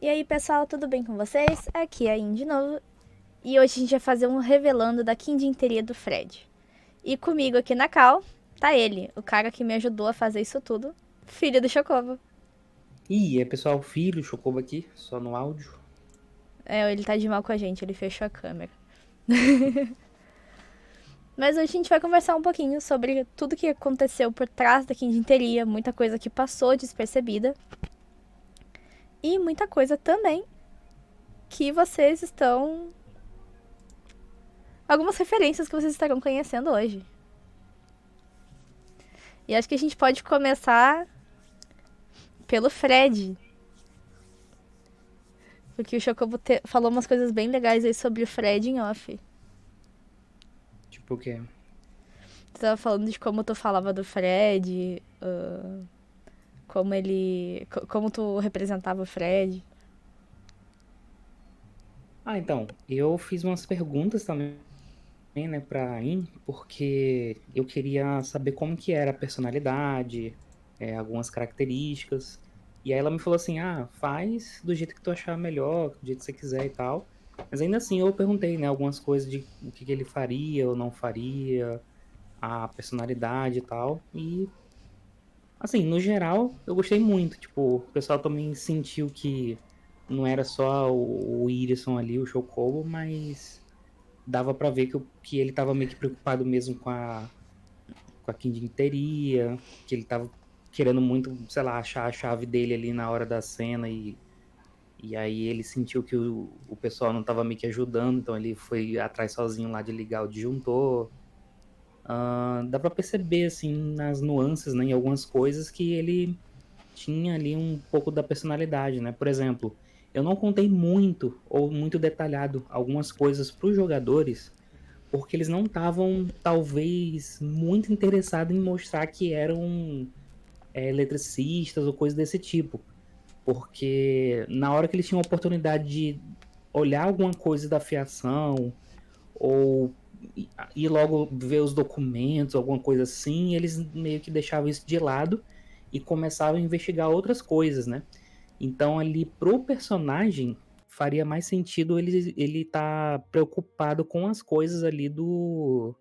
E aí, pessoal, tudo bem com vocês? Aqui é a In de novo. E hoje a gente vai fazer um revelando da quindenteria do Fred. E comigo aqui na cal tá ele, o cara que me ajudou a fazer isso tudo, filho do Chocobo. E aí, pessoal, filho, Chocobo aqui, só no áudio. É, ele tá de mal com a gente, ele fechou a câmera. Mas hoje a gente vai conversar um pouquinho sobre tudo que aconteceu por trás da quindenteria, muita coisa que passou despercebida. E muita coisa também que vocês estão. Algumas referências que vocês estarão conhecendo hoje. E acho que a gente pode começar pelo Fred. Porque o Chocobo falou umas coisas bem legais aí sobre o Fred em off. Tipo o quê? Tu tava falando de como tu falava do Fred, como ele. Como tu representava o Fred. Então, eu fiz umas perguntas também, né, pra In, porque eu queria saber como que era a personalidade, algumas características. E aí ela me falou assim, faz do jeito que tu achar melhor, do jeito que você quiser e tal. Mas ainda assim eu perguntei, né, algumas coisas de o que que ele faria ou não faria, a personalidade e tal. E assim, no geral, eu gostei muito. Tipo, o pessoal também sentiu que não era só o Whindersson ali, o Chocobo, mas dava pra ver que ele tava meio que preocupado mesmo com a quindenteria, que ele tava querendo muito, sei lá, achar a chave dele ali na hora da cena e aí ele sentiu que o pessoal não tava meio que ajudando, então ele foi atrás sozinho lá de ligar o disjuntor. Dá pra perceber, assim, nas nuances, né, em algumas coisas que ele tinha ali um pouco da personalidade, né? Por exemplo, eu não contei muito ou muito detalhado algumas coisas para os jogadores, porque eles não estavam, talvez, muito interessados em mostrar que eram eletricistas ou coisas desse tipo. Porque na hora que eles tinham a oportunidade de olhar alguma coisa da fiação ou ir logo ver os documentos, alguma coisa assim, eles meio que deixavam isso de lado e começavam a investigar outras coisas, né? Então ali pro personagem faria mais sentido ele tá preocupado com as coisas ali do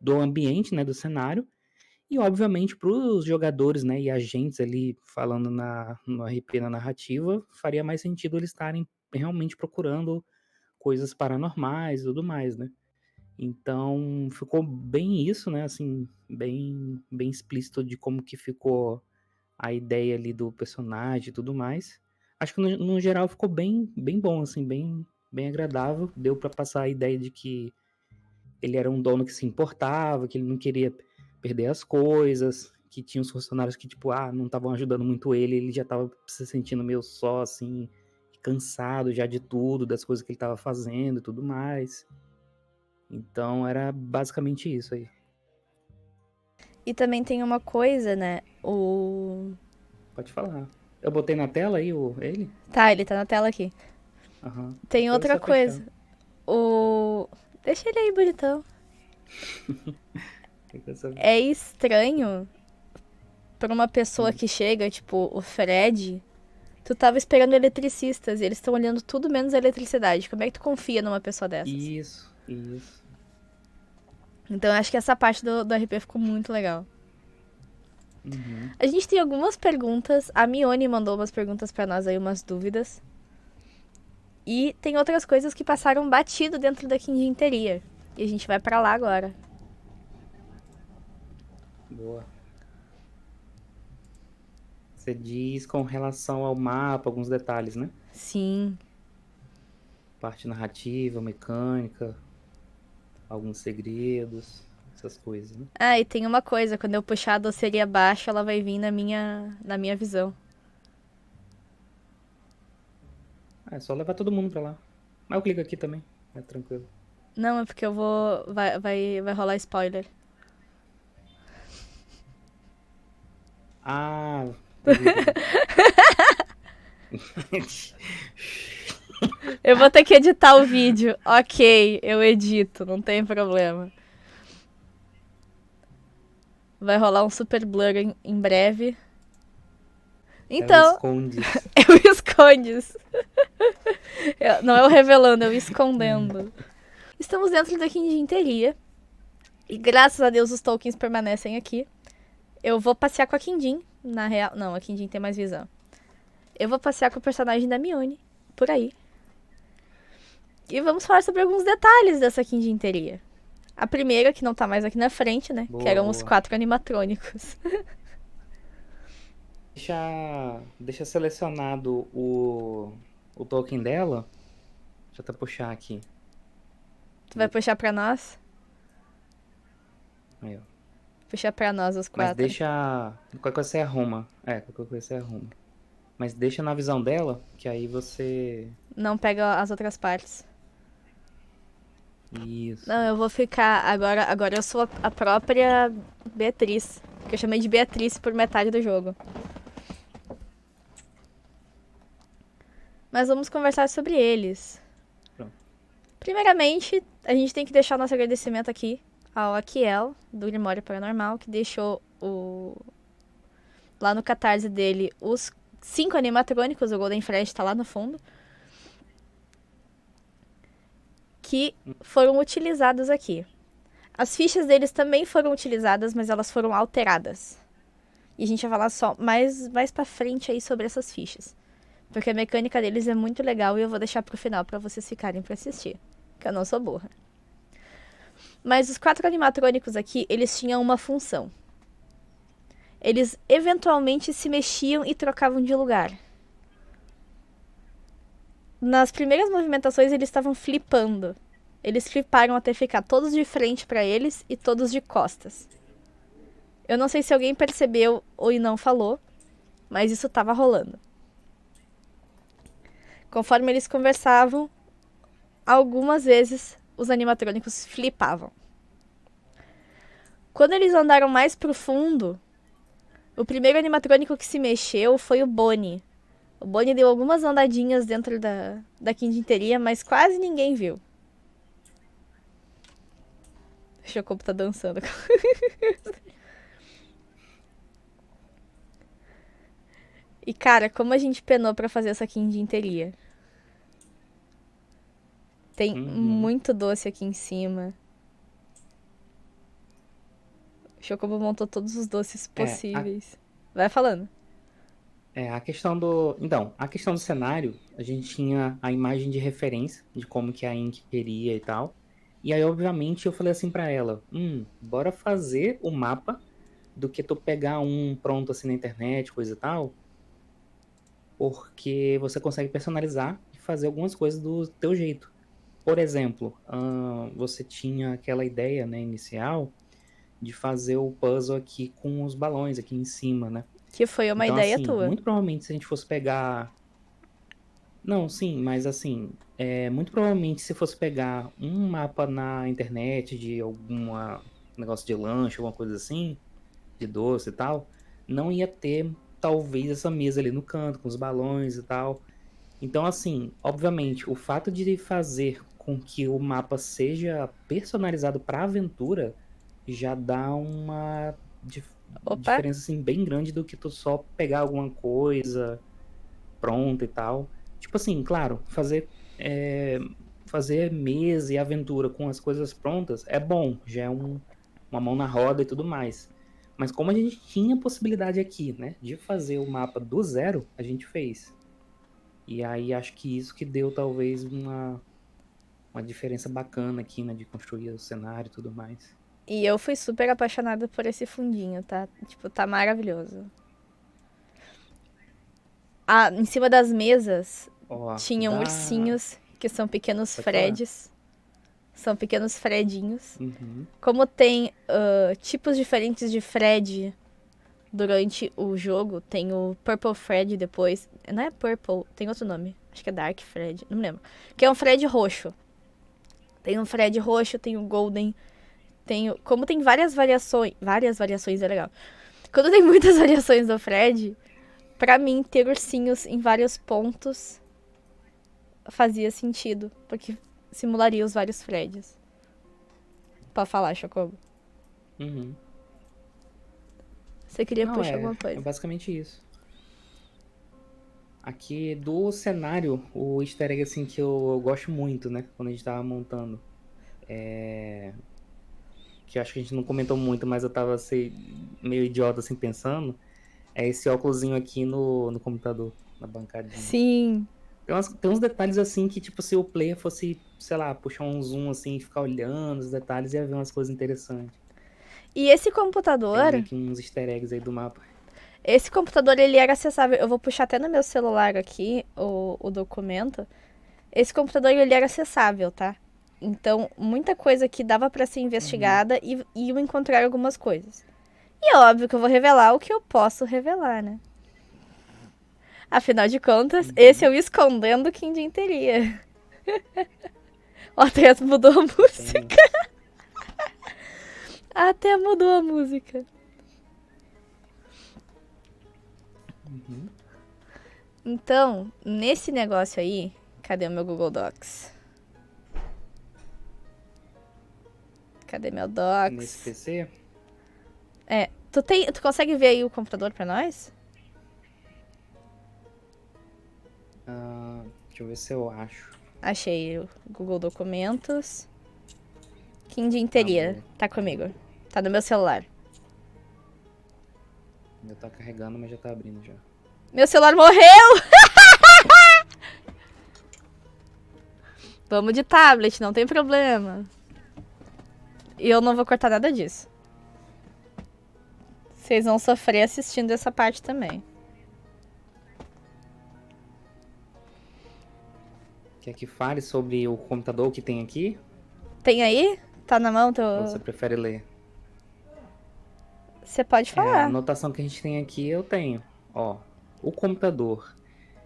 ambiente, né, do cenário, e obviamente para os jogadores, né, e agentes ali falando no RP na narrativa, faria mais sentido eles estarem realmente procurando coisas paranormais e tudo mais, né? Então, ficou bem isso, né? Assim, bem explícito de como que ficou a ideia ali do personagem e tudo mais. Acho que no geral ficou bem bom, assim, bem agradável. Deu para passar a ideia de que ele era um dono que se importava, que ele não queria perder as coisas, que tinha os funcionários que, tipo, não estavam ajudando muito ele já estava se sentindo meio só, assim, cansado já de tudo, das coisas que ele estava fazendo e tudo mais. Então era basicamente isso aí. E também tem uma coisa, né? O. Pode falar. Eu botei na tela aí ele? Tá, ele tá na tela aqui. Aham. Tem Depois é outra só fechar. coisa. O. Deixa ele aí, bonitão. Depois é só- É estranho pra uma pessoa Hum. que chega, tipo, o Fred. Tu tava esperando eletricistas e eles estão olhando tudo menos a eletricidade. Como é que tu confia numa pessoa dessas? Isso. Então eu acho que essa parte do RP ficou muito legal. Uhum. A gente tem algumas perguntas. A Mione mandou umas perguntas pra nós aí, umas dúvidas. E tem outras coisas que passaram batido dentro da quinjenteria. E a gente vai pra lá agora. Boa. Você diz com relação ao mapa, alguns detalhes, né? Sim. Parte narrativa, mecânica, alguns segredos, essas coisas, né? Ah, e tem uma coisa, quando eu puxar a doceria abaixo, ela vai vir na minha visão. É só levar todo mundo pra lá. Mas eu clico aqui também, é tranquilo. Não, é porque eu vou. Vai rolar spoiler. Ah, entendi. Eu vou ter que editar o vídeo. Ok, eu edito, não tem problema. Vai rolar um super blur em breve. É o Então, escondes. eu escondes. Não é eu revelando, é eu escondendo. Estamos dentro da Quindim. E graças a Deus os tokens permanecem aqui. Eu vou passear com a Quindim, na real. Não, a Quindim tem mais visão. Eu vou passear com o personagem da Mione, por aí. E vamos falar sobre alguns detalhes dessa Quindim. A primeira, que não tá mais aqui na frente, né? Que Boa, eram os boa. 4 animatrônicos. Deixa selecionado o token dela. Deixa eu até puxar aqui. Tu vai puxar pra nós? Aí, ó. Puxa pra nós os Mas 4. deixa. Qualquer coisa você arruma. Qualquer coisa você arruma. Mas deixa na visão dela, que aí você. Não pega as outras partes. Não, Isso. eu vou ficar. Agora eu sou a própria Beatriz. Que eu chamei de Beatriz por metade do jogo. Mas vamos conversar sobre eles. Pronto. Primeiramente, a gente tem que deixar nosso agradecimento aqui ao Akiel, do Grimório Paranormal, que deixou lá no catarse dele os 5 animatrônicos, o Golden Flash tá lá no fundo, que foram utilizados aqui. As fichas deles também foram utilizadas, mas elas foram alteradas. E a gente vai falar só mais pra frente aí sobre essas fichas. Porque a mecânica deles é muito legal e eu vou deixar pro final pra vocês ficarem pra assistir. Que eu não sou burra. Mas os 4 animatrônicos aqui, eles tinham uma função. Eles eventualmente se mexiam e trocavam de lugar. Nas primeiras movimentações, eles estavam flipando. Eles fliparam até ficar todos de frente pra eles e todos de costas. Eu não sei se alguém percebeu ou não falou, mas isso estava rolando. Conforme eles conversavam, algumas vezes os animatrônicos flipavam. Quando eles andaram mais pro fundo, o primeiro animatrônico que se mexeu foi o Bonnie. O Bonnie deu algumas andadinhas dentro da quintinteria, mas quase ninguém viu. O Chocobo tá dançando. E cara, como a gente penou pra fazer essa quintinteria. Tem Uhum. muito doce aqui em cima. O Chocobo montou todos os doces É, a, possíveis. Vai falando. a questão do. Então, a questão do cenário, a gente tinha a imagem de referência de como que a Ink queria e tal. E aí, obviamente, eu falei assim pra ela: bora fazer o mapa do que tu pegar um pronto assim na internet, coisa e tal. Porque você consegue personalizar e fazer algumas coisas do teu jeito. Por exemplo, você tinha aquela ideia, né, inicial de fazer o puzzle aqui com os balões aqui em cima, né? Que foi uma Então, ideia assim, tua. muito provavelmente se a gente fosse pegar. Não, sim, mas assim, muito provavelmente se fosse pegar um mapa na internet de alguma negócio de lanche, alguma coisa assim, de doce e tal, não ia ter talvez essa mesa ali no canto com os balões e tal. Então, assim, obviamente, o fato de fazer com que o mapa seja personalizado para aventura já dá uma Opa! diferença assim bem grande do que tu só pegar alguma coisa pronta e tal. Tipo assim, claro, fazer mesa e aventura com as coisas prontas é bom, já é uma mão na roda e tudo mais. Mas como a gente tinha a possibilidade aqui, né, de fazer o mapa do zero, a gente fez. E aí acho que isso que deu talvez uma diferença bacana aqui, né, de construir o cenário e tudo mais. E eu fui super apaixonada por esse fundinho, tá? Tipo, tá maravilhoso. Ah, em cima das mesas Ó, tinham dá. ursinhos, que são pequenos Pode falar. Freds. São pequenos Fredinhos. Uhum. Como tem tipos diferentes de Fred durante o jogo, tem o Purple Fred depois. Não é Purple, tem outro nome. Acho que é Dark Fred, não me lembro. Que é um Fred roxo. Tem um Fred roxo, tem o Golden. Como tem várias variações. Várias variações é legal. Quando tem muitas variações do Fred, pra mim ter ursinhos em vários pontos fazia sentido. Porque simularia os vários Freds. Pode falar, Chocobo. Uhum. Você queria Não, puxar é alguma coisa? basicamente isso. Aqui do cenário, o easter egg assim que eu gosto muito, né? Quando a gente tava montando. Que eu acho que a gente não comentou muito, mas eu tava assim, meio idiota assim pensando. É esse óculosinho aqui no computador, na bancadinha. Sim. Tem uns detalhes assim que, tipo, se o player fosse, sei lá, puxar um zoom assim e ficar olhando os detalhes, ia ver umas coisas interessantes. E esse Tem meio computador, que uns easter eggs aí do mapa. ele era acessável. Eu vou puxar até no meu celular aqui o documento. Esse computador, ele era acessável, tá? Então, muita coisa que dava pra ser Uhum. investigada e iam encontrar algumas coisas. E é óbvio que eu vou revelar o que eu posso revelar, né? Afinal de contas, esse é Uhum. o escondendo quem teria. Ó, até mudou a Tem. música. Até mudou a música. Uhum. Então, nesse negócio aí, cadê o meu Google Docs? Cadê meu Nesse Docs? PC, Tu consegue ver aí o computador pra nós? deixa eu ver se eu acho. Achei o Google Documentos. Quem Tá teria? boa. Tá comigo. Tá no meu celular. Ainda tá carregando, mas já tá abrindo já. Meu celular morreu! Vamos de tablet, não tem problema. E eu não vou cortar nada disso. Vocês vão sofrer assistindo essa parte também. Quer que fale sobre o computador que tem aqui? Tem aí? Tá na mão? Ou você prefere ler? Você pode A falar. anotação que a gente tem aqui eu tenho. Ó, o computador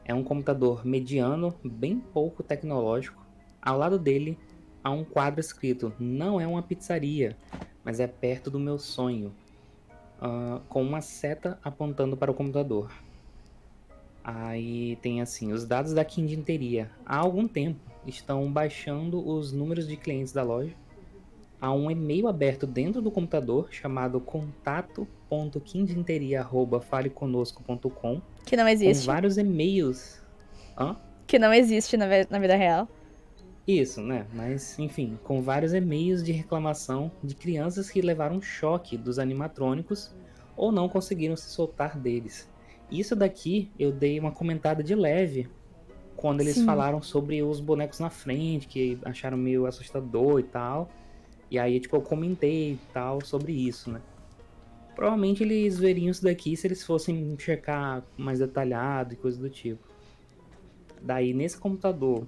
é um computador mediano, bem pouco tecnológico. Ao lado dele há um quadro escrito: Não é uma pizzaria, mas é perto do meu sonho, com uma seta apontando para o computador. Aí tem assim: os dados da quindenteria há algum tempo estão baixando os números de clientes da loja. Há um e-mail aberto dentro do computador chamado contato.quindenteria@faleconosco.com Que não com existe. vários e-mails. Hã? Que não existe na vida real. Isso, né? Mas, enfim, com vários e-mails de reclamação de crianças que levaram choque dos animatrônicos ou não conseguiram se soltar deles. Isso daqui eu dei uma comentada de leve quando eles Sim. falaram sobre os bonecos na frente, que acharam meio assustador e tal. E aí, tipo, eu comentei e tal sobre isso, né? Provavelmente eles veriam isso daqui se eles fossem checar mais detalhado e coisa do tipo. Daí, nesse computador,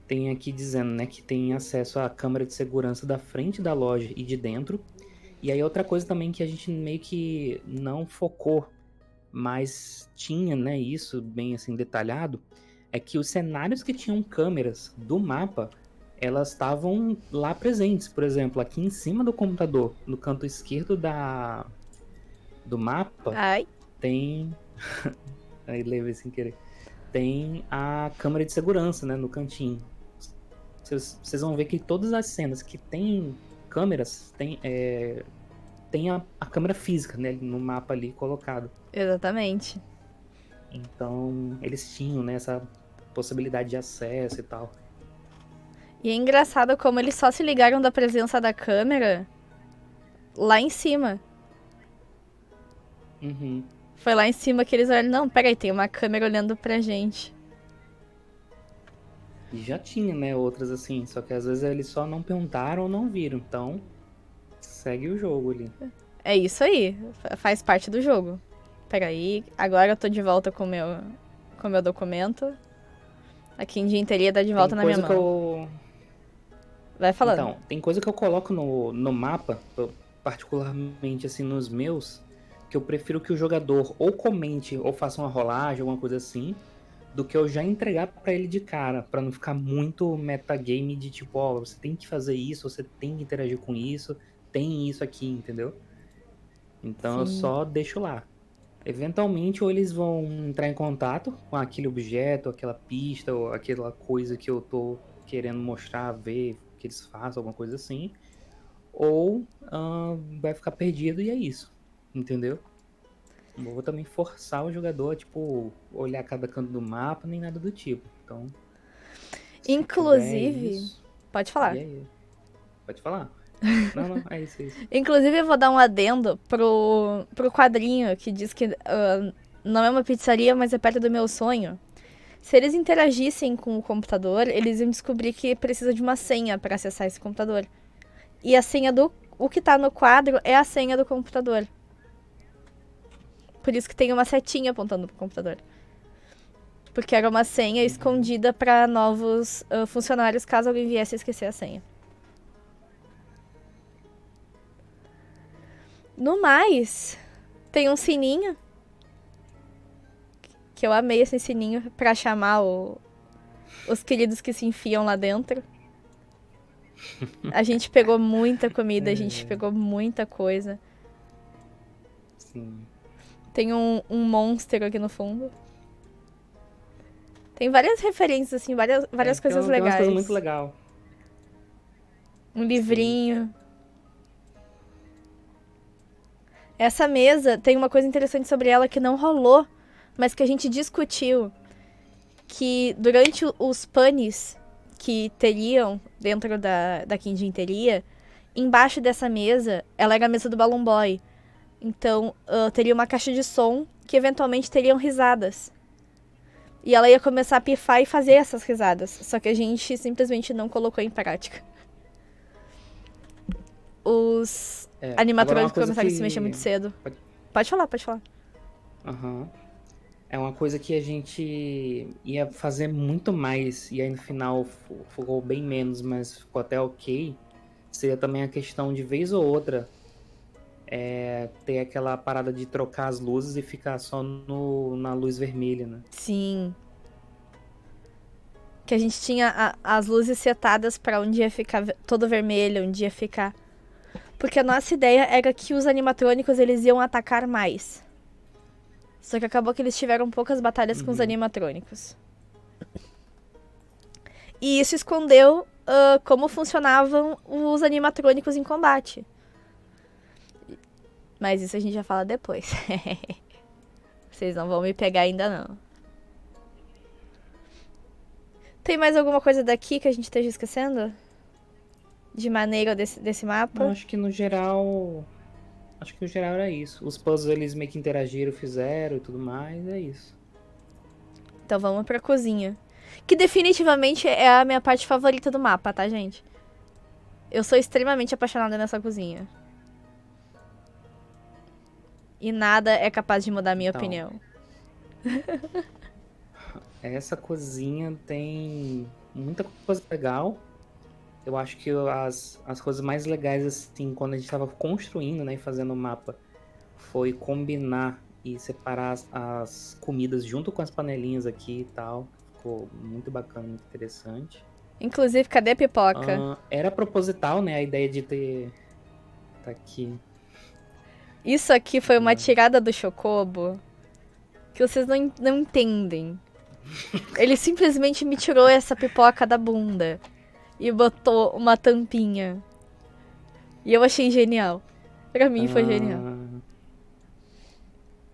tem aqui dizendo, né, que tem acesso à câmera de segurança da frente da loja e de dentro. E aí, outra coisa também que a gente meio que não focou, mas tinha, né, isso bem assim detalhado, é que os cenários que tinham câmeras do mapa, elas estavam lá presentes. Por exemplo, aqui em cima do computador, no canto esquerdo do mapa, Ai. tem. Aí levei sem querer. Tem a câmera de segurança, né, no cantinho. Vocês vão ver que todas as cenas que tem câmeras, tem a câmera física, né, no mapa ali colocado. Exatamente. Então, eles tinham, né, essa possibilidade de acesso e tal. E é engraçado como eles só se ligaram da presença da câmera lá em cima. Uhum. Foi lá em cima que eles olharam. Não, peraí, tem uma câmera olhando pra gente. E já tinha, né, outras assim, só que às vezes eles só não perguntaram ou não viram. Então, segue o jogo ali. É isso aí. Faz parte do jogo. Peraí, agora eu tô de volta com o meu documento. Aqui em dia teria dar de Tem volta na minha coisa que mão. eu. Vai falando. Então, tem coisa que eu coloco no mapa, particularmente assim nos meus, que eu prefiro que o jogador ou comente ou faça uma rolagem, alguma coisa assim, do que eu já entregar pra ele de cara, pra não ficar muito metagame de tipo, ó, você tem que fazer isso, você tem que interagir com isso, tem isso aqui, entendeu? Então eu Sim. só deixo lá. Eventualmente, ou eles vão entrar em contato com aquele objeto, aquela pista, ou aquela coisa que eu tô querendo mostrar, ver, que eles façam, alguma coisa assim, ou vai ficar perdido e é isso, entendeu? Não vou também forçar o jogador, tipo, olhar cada canto do mapa, nem nada do tipo. Então, se tiver Inclusive, isso, pode e falar. aí? Pode falar. Não, não, é isso, é isso. Inclusive, eu vou dar um adendo pro quadrinho que diz que não é uma pizzaria, mas é perto do meu sonho. Se eles interagissem com o computador, eles iam descobrir que precisa de uma senha para acessar esse computador. E a senha do. O que tá no quadro é a senha do computador. Por isso que tem uma setinha apontando pro computador. Porque era uma senha escondida para novos funcionários, caso alguém viesse a esquecer a senha. No mais, tem um sininho. Que eu amei esse sininho pra chamar os queridos que se enfiam lá dentro. A gente pegou muita comida, a gente pegou muita coisa. Sim. Tem um monstro aqui no fundo. Tem várias referências, assim, várias coisas Tem umas coisas legais. muito legais. Um Sim. livrinho. Essa mesa tem uma coisa interessante sobre ela que não rolou, mas que a gente discutiu. Que durante os panes que teriam dentro da quindim-teria, embaixo dessa mesa, ela era a mesa do Balloon Boy. Então, teria uma caixa de som que eventualmente teriam risadas. E ela ia começar a pifar e fazer essas risadas. Só que a gente simplesmente não colocou em prática. Os Agora uma animatrônicos coisa começaram a se mexer muito que. cedo. Pode... Pode falar, pode falar. Aham. É uma coisa que a gente ia fazer muito mais, e aí no final ficou bem menos, mas ficou até ok. Seria também a questão de vez ou outra ter aquela parada de trocar as luzes e ficar só na luz vermelha, né? Sim. Que a gente tinha as luzes setadas pra um dia ficar todo vermelho, um dia ficar. Porque a nossa ideia era que os animatrônicos eles iam atacar mais. Só que acabou que eles tiveram poucas batalhas com os animatrônicos. E isso escondeu como funcionavam os animatrônicos em combate. Mas isso a gente já fala depois. Vocês não vão me pegar ainda não. Tem mais alguma coisa daqui que a gente esteja esquecendo? De maneira desse mapa? Não, acho que no geral. Acho que no geral era isso. Os puzzles eles meio que interagiram, fizeram e tudo mais, é isso. Então vamos pra cozinha. Que definitivamente é a minha parte favorita do mapa, tá, gente? Eu sou extremamente apaixonada nessa cozinha. E nada é capaz de mudar a minha Então, opinião. essa cozinha tem muita coisa legal. Eu acho que as coisas mais legais, assim, quando a gente estava construindo, né, e fazendo o mapa, foi combinar e separar as comidas junto com as panelinhas aqui e tal. Ficou muito bacana, muito interessante. Inclusive, cadê a pipoca? Era proposital, né, a ideia de ter... Tá aqui. Isso aqui foi uma tirada do Chocobo que vocês não entendem. Ele simplesmente me tirou essa pipoca da bunda e botou uma tampinha. E eu achei genial. Pra mim foi genial.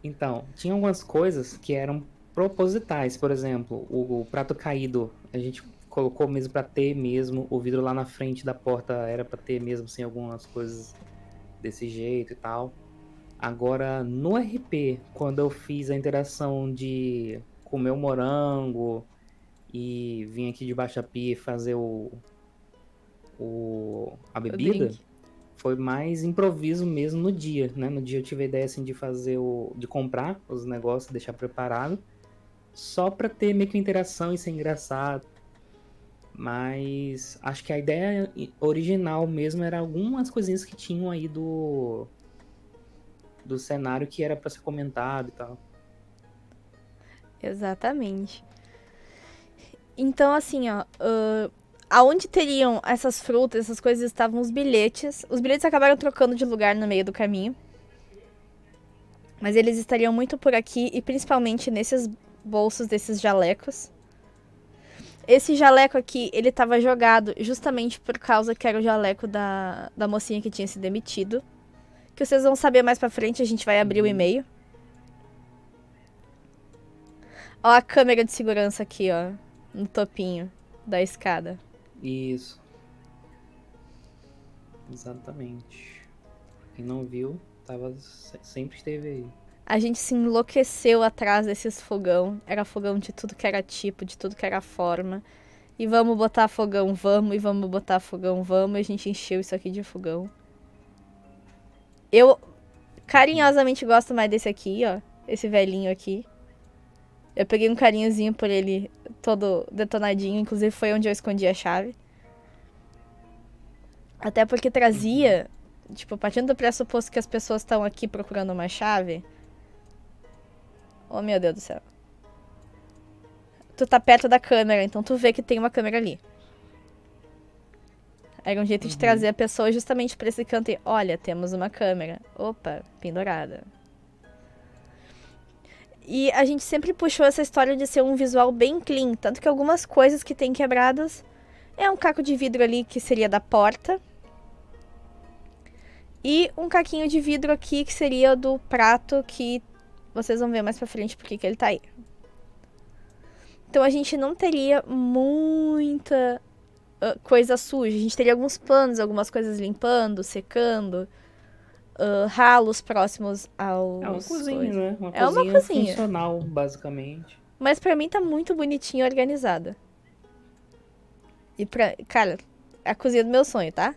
Então, tinha algumas coisas que eram propositais. Por exemplo, o prato caído, a gente colocou mesmo pra ter mesmo. O vidro lá na frente da porta era pra ter mesmo, sem algumas coisas desse jeito e tal. Agora, no RP, quando eu fiz a interação de comer o morango e vim aqui de Baixa Pia fazer a bebida, foi mais improviso mesmo no dia, né? No dia eu tive a ideia assim de de comprar os negócios, deixar preparado, só pra ter meio que interação e ser engraçado. Mas acho que a ideia original mesmo era algumas coisinhas que tinham aí do cenário que era pra ser comentado e tal. Exatamente. Então, assim, ó. Aonde teriam essas frutas, essas coisas, estavam os bilhetes. Os bilhetes acabaram trocando de lugar no meio do caminho. Mas eles estariam muito por aqui e principalmente nesses bolsos desses jalecos. Esse jaleco aqui, ele tava jogado justamente por causa que era o jaleco da mocinha que tinha se demitido. Que vocês vão saber mais pra frente, a gente vai abrir o e-mail. Ó a câmera de segurança aqui, ó. No topinho da escada. Isso, exatamente. Quem não viu, sempre esteve aí. A gente se enlouqueceu atrás desses fogão. Era fogão de tudo que era tipo, de tudo que era forma. E vamos botar fogão, vamos. E vamos botar fogão, vamos. E a gente encheu isso aqui de fogão. Eu carinhosamente gosto mais desse aqui, ó. Esse velhinho aqui. Eu peguei um carinhozinho por ele todo detonadinho. Inclusive foi onde eu escondi a chave. Até porque trazia... Tipo, partindo do pressuposto que as pessoas estão aqui procurando uma chave... Oh, meu Deus do céu. Tu tá perto da câmera, então tu vê que tem uma câmera ali. Era um jeito de trazer a pessoa justamente pra esse canto e... Olha, temos uma câmera. Opa, pendurada. E a gente sempre puxou essa história de ser um visual bem clean. Tanto que algumas coisas que tem quebradas... É um caco de vidro ali que seria da porta. E um caquinho de vidro aqui que seria do prato que... Vocês vão ver mais pra frente porque que ele tá aí. Então a gente não teria muita coisa suja. A gente teria alguns panos, algumas coisas limpando, secando. Ralos próximos aos... É uma cozinha, né? Uma É uma cozinha cozinha. funcional, basicamente. Mas pra mim tá muito bonitinho e organizada. E cara, é a cozinha do meu sonho, tá?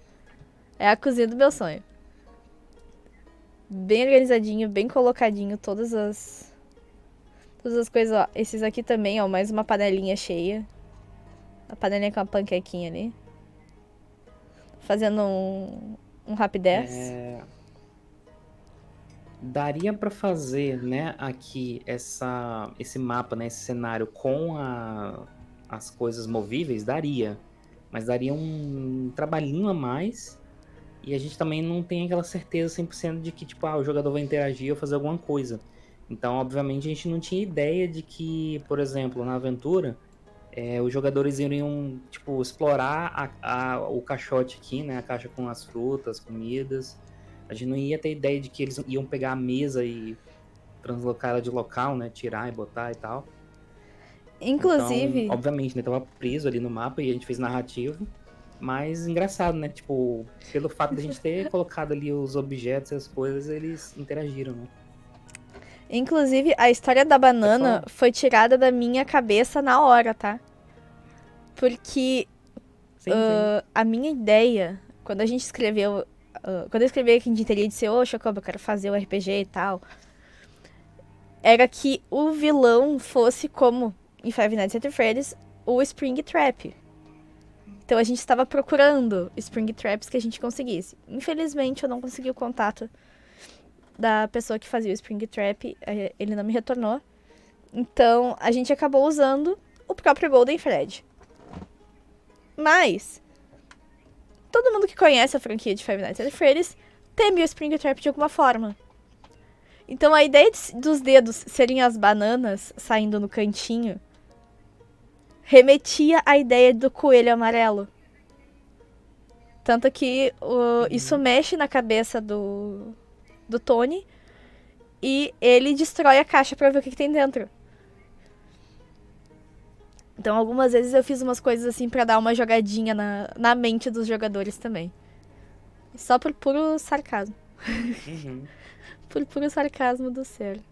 É a cozinha do meu sonho. Bem organizadinho, bem colocadinho, todas as coisas, ó. Esses aqui também, ó, mais uma panelinha cheia. A panelinha com a panquequinha ali. Fazendo um rapidez. Daria pra fazer, né, aqui esse mapa, né, esse cenário com as coisas movíveis? Daria. Mas daria um trabalhinho a mais. E a gente também não tem aquela certeza 100% de que, tipo, o jogador vai interagir ou fazer alguma coisa. Então, obviamente, a gente não tinha ideia de que, por exemplo, na aventura, os jogadores iriam, tipo, explorar o caixote aqui, né? A caixa com as frutas, comidas. A gente não ia ter ideia de que eles iam pegar a mesa e translocar ela de local, né? Tirar e botar e tal. Inclusive... Então, obviamente, né? Tava preso ali no mapa e a gente fez narrativo. Mas engraçado, né? Tipo, pelo fato de a gente ter colocado ali os objetos e as coisas, eles interagiram, né? Inclusive, a história da banana foi tirada da minha cabeça na hora, tá? Porque Sim. a minha ideia, quando a gente escreveu... quando eu escrevi que a gente teria de ser, Chocobo, eu quero fazer o RPG e tal... Era que o vilão fosse como, em Five Nights at Freddy's, o Springtrap. Então a gente estava procurando Springtraps que a gente conseguisse. Infelizmente eu não consegui o contato da pessoa que fazia o Springtrap, ele não me retornou. Então a gente acabou usando o próprio Golden Freddy. Mas todo mundo que conhece a franquia de Five Nights at Freddy's teme o Springtrap de alguma forma. Então a ideia dos dedos serem as bananas saindo no cantinho remetia à ideia do coelho amarelo. Tanto que isso mexe na cabeça do Tony e ele destrói a caixa pra ver o que tem dentro. Então algumas vezes eu fiz umas coisas assim pra dar uma jogadinha na mente dos jogadores também. Só por puro sarcasmo. Por puro sarcasmo do ser.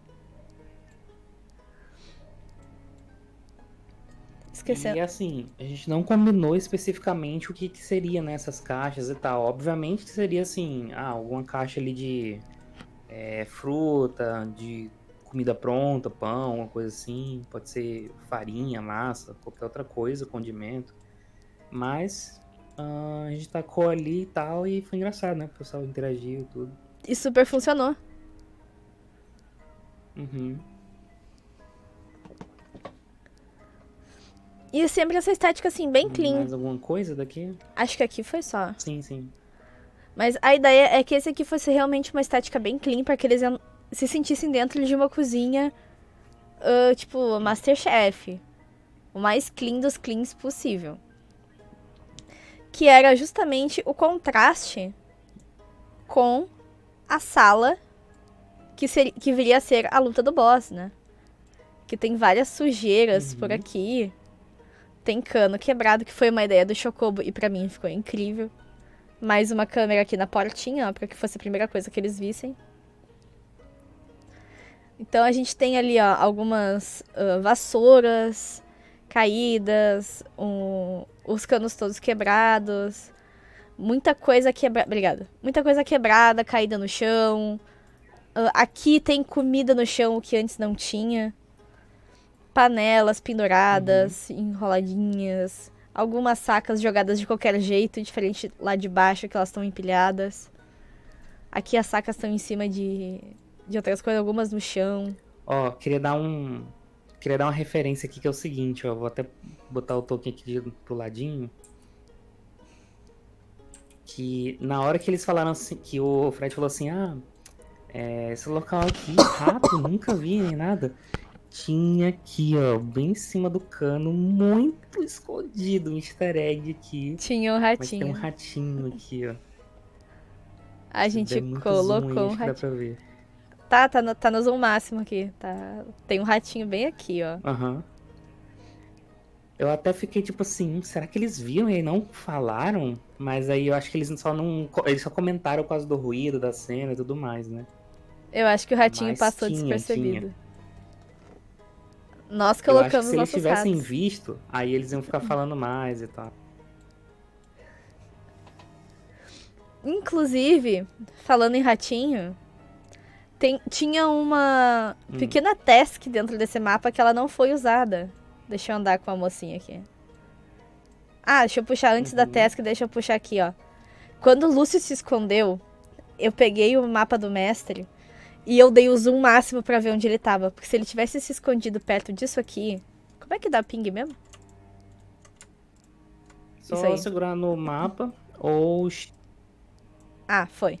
Esquecendo. E assim, a gente não combinou especificamente o que seria nessas caixas e tal. Obviamente que seria assim, alguma caixa ali de fruta, de comida pronta, pão, uma coisa assim. Pode ser farinha, massa, qualquer outra coisa, condimento. Mas a gente tacou ali e tal e foi engraçado, né? O pessoal interagiu e tudo. E super funcionou. E sempre essa estética, assim, bem clean. Mais alguma coisa daqui? Acho que aqui foi só. Sim. Mas a ideia é que esse aqui fosse realmente uma estética bem clean, para que eles se sentissem dentro de uma cozinha, tipo, Masterchef. O mais clean dos cleans possível. Que era justamente o contraste com a sala que viria a ser a luta do boss, né? que tem várias sujeiras por Uhum. aqui. Tem cano quebrado, que foi uma ideia do Chocobo e pra mim ficou incrível. Mais uma câmera aqui na portinha, ó, pra que fosse a primeira coisa que eles vissem. Então a gente tem ali, ó, algumas vassouras caídas, os canos todos quebrados, muita coisa quebrada. Obrigada. Muita coisa quebrada, caída no chão. Aqui tem comida no chão, o que antes não tinha. Panelas Uhum. penduradas, enroladinhas. Algumas sacas jogadas de qualquer jeito, diferente lá de baixo, que elas estão empilhadas. Aqui as sacas estão em cima de outras coisas, algumas no chão. Ó, queria dar uma referência aqui que é o seguinte, ó, vou até botar o token aqui pro ladinho, que na hora que eles falaram assim, que o Fred falou assim, esse local aqui, rato, nunca vi nem nada. Tinha aqui, ó, bem em cima do cano, muito escondido, um easter egg aqui. Tinha um Mas tem um ratinho. ratinho aqui, ó. A Se gente der muito zoom aí, colocou um acho que dá ratinho. pra ver. Tá no zoom máximo aqui. Tá. Tem um ratinho bem aqui, ó. Aham. Eu até fiquei tipo assim, será que eles viram e aí não falaram? Mas aí eu acho que eles só não. Eles só comentaram por causa do ruído da cena e tudo mais, né? Eu acho que o ratinho Mas passou tinha. despercebido. Nós Eu acho que colocamos se eles nossos tivessem ratos. visto, aí eles iam ficar falando mais e tal. Inclusive, falando em ratinho, tinha uma Hum. pequena task dentro desse mapa que ela não foi usada. Deixa eu andar com a mocinha aqui. Deixa eu puxar antes da Uhum. task, deixa eu puxar aqui, ó. Quando o Lúcio se escondeu, eu peguei o mapa do mestre e eu dei o zoom máximo pra ver onde ele tava. Porque se ele tivesse se escondido perto disso aqui. Como é que dá ping mesmo? Isso Só aí. segurar no mapa ou. Foi.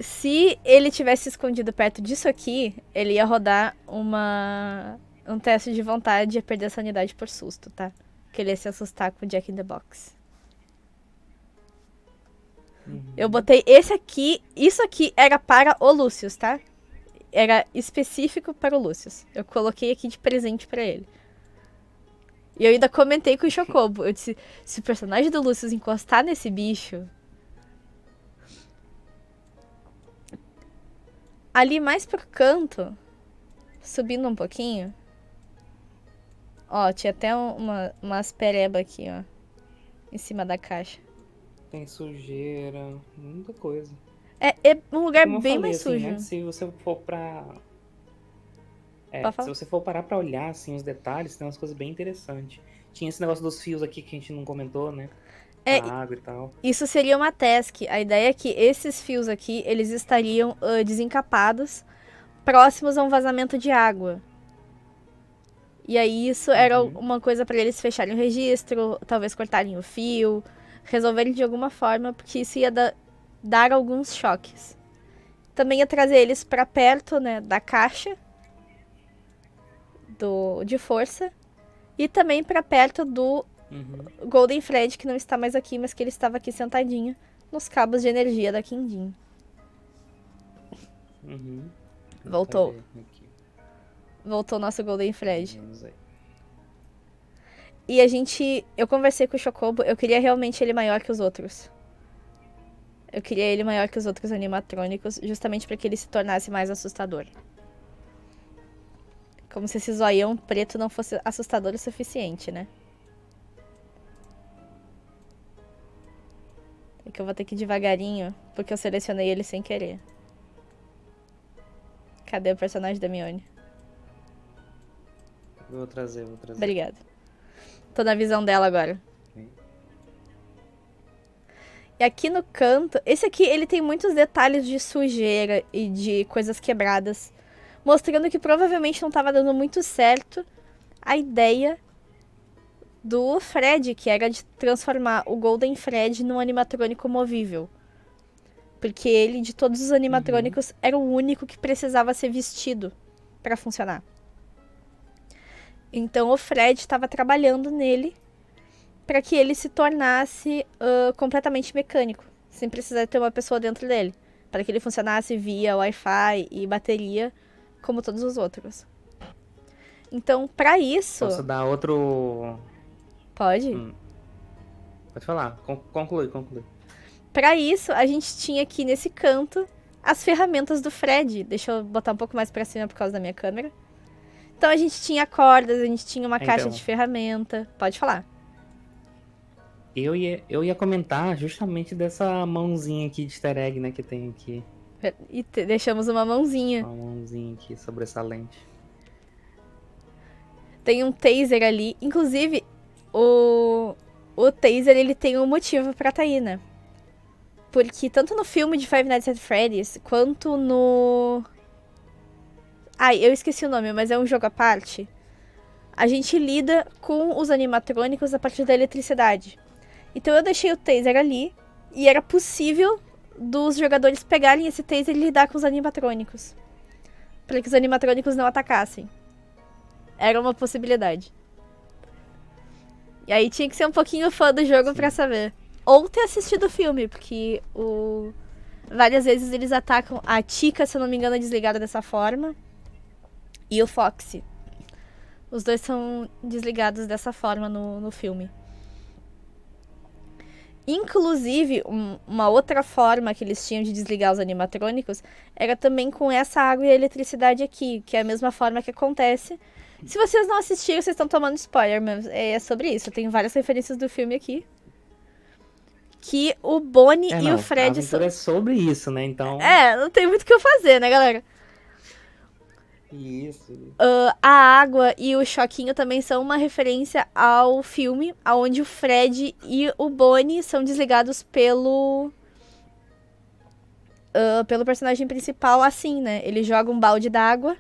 Se ele tivesse escondido perto disso aqui, ele ia rodar um teste de vontade e ia perder a sanidade por susto, tá? Que ele ia se assustar com o Jack in the Box. Eu Uhum. botei esse aqui. Isso aqui era para o Lucius, tá? Era específico para o Lucius. Eu coloquei aqui de presente para ele. E eu ainda comentei com o Chocobo. Eu disse: se o personagem do Lucius encostar nesse bicho. Ali mais pro canto, subindo um pouquinho. Ó, tinha até umas pereba aqui, ó. Em cima da caixa. Tem sujeira, muita coisa. É um E lugar como eu bem falei, mais assim, né? sujo. Se você for pra. Pode Se falar? você for parar pra olhar, assim, os detalhes, tem umas coisas bem interessantes. Tinha esse negócio dos fios aqui que a gente não comentou, né? Com a É, água e tal. isso seria uma task. A ideia é que esses fios aqui, eles estariam desencapados, próximos a um vazamento de água. E aí isso era Uhum. uma coisa para eles fecharem o registro, talvez cortarem o fio, resolverem de alguma forma, porque isso ia dar alguns choques. Também ia trazer eles para perto, né, da caixa de força e também para perto do Uhum. Golden Fred, que não está mais aqui, mas que ele estava aqui sentadinho nos cabos de energia da Quindim. Uhum. Vou até Voltou. ver aqui. Voltou nosso Golden Fred. Vamos aí. E eu conversei com o Chocobo, eu queria realmente ele maior que os outros. Eu queria ele maior que os outros animatrônicos, justamente para que ele se tornasse mais assustador. Como se esse zoião preto não fosse assustador o suficiente, né? É que eu vou ter que ir devagarinho, porque eu selecionei ele sem querer. Cadê o personagem da Mione? Vou trazer. Obrigada. Tô na visão dela agora. Ok. E aqui no canto, esse aqui ele tem muitos detalhes de sujeira e de coisas quebradas, mostrando que provavelmente não estava dando muito certo a ideia do Fred, que era de transformar o Golden Fred num animatrônico movível. Porque ele, de todos os Uhum. animatrônicos, era o único que precisava ser vestido para funcionar. Então o Fred estava trabalhando nele para que ele se tornasse completamente mecânico, sem precisar ter uma pessoa dentro dele, para que ele funcionasse via Wi-Fi e bateria, como todos os outros. Então, pra isso... Posso dar outro... Pode? Pode falar. Conclui. Pra isso, a gente tinha aqui nesse canto as ferramentas do Fred. Deixa eu botar um pouco mais pra cima por causa da minha câmera. Então a gente tinha cordas, a gente tinha uma caixa de ferramenta. Pode falar. Eu ia comentar justamente dessa mãozinha aqui de easter egg, né, que tem aqui. E deixamos uma mãozinha. Uma mãozinha aqui sobressalente. Tem um taser ali. Inclusive, o taser, ele tem um motivo pra tá aí, né? Porque tanto no filme de Five Nights at Freddy's, quanto no... Ai, eu esqueci o nome, mas é um jogo à parte. A gente lida com os animatrônicos a partir da eletricidade. Então eu deixei o taser ali, e era possível dos jogadores pegarem esse taser e lidar com os animatrônicos. Para que os animatrônicos não atacassem. Era uma possibilidade. E aí tinha que ser um pouquinho fã do jogo pra saber. Ou ter assistido o filme, porque várias vezes eles atacam a Chica, se eu não me engano, é desligada dessa forma. E o Foxy. Os dois são desligados dessa forma no filme. Inclusive, uma outra forma que eles tinham de desligar os animatrônicos era também com essa água e eletricidade aqui, que é a mesma forma que acontece. Se vocês não assistiram, vocês estão tomando spoiler, mas é sobre isso. Eu tenho várias referências do filme aqui. Que o Bonnie e o Fred... A aventura é sobre isso, né? Então... não tem muito o que eu fazer, né, galera? Isso. A água e o choquinho também são uma referência ao filme, onde o Fred e o Bonnie são desligados pelo personagem principal assim, né? Ele joga um balde d'água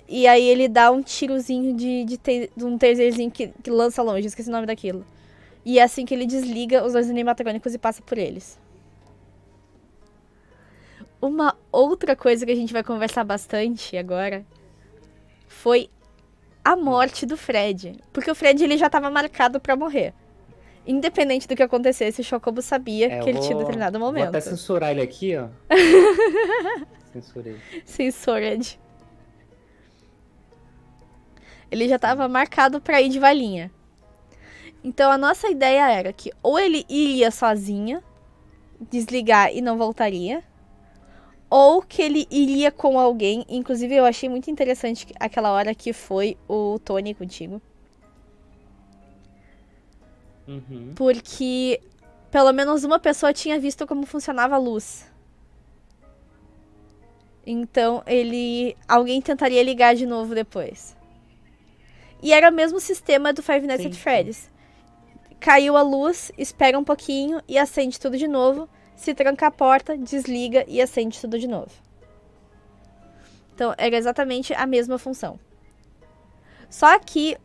e aí ele dá um tirozinho de um taserzinho que lança longe, esqueci o nome daquilo. E é assim que ele desliga os dois animatrônicos e passa por eles. Uma outra coisa que a gente vai conversar bastante agora foi a morte do Fred. Porque o Fred ele já estava marcado para morrer. Independente do que acontecesse, o Chocobo sabia que ele tinha determinado momento. Vou até censurar ele aqui, ó. Censurei. Censured. Ele já estava marcado para ir de valinha. Então a nossa ideia era que ou ele iria sozinho, desligar e não voltaria, ou que ele iria com alguém. Inclusive eu achei muito interessante aquela hora que foi o Tony contigo. Porque pelo menos uma pessoa tinha visto como funcionava a luz. Então alguém tentaria ligar de novo depois. E era o mesmo sistema do Five Nights at Freddy's. Caiu a luz, espera um pouquinho e acende tudo de novo. Se tranca a porta, desliga e acende tudo de novo. Então, era exatamente a mesma função. Só que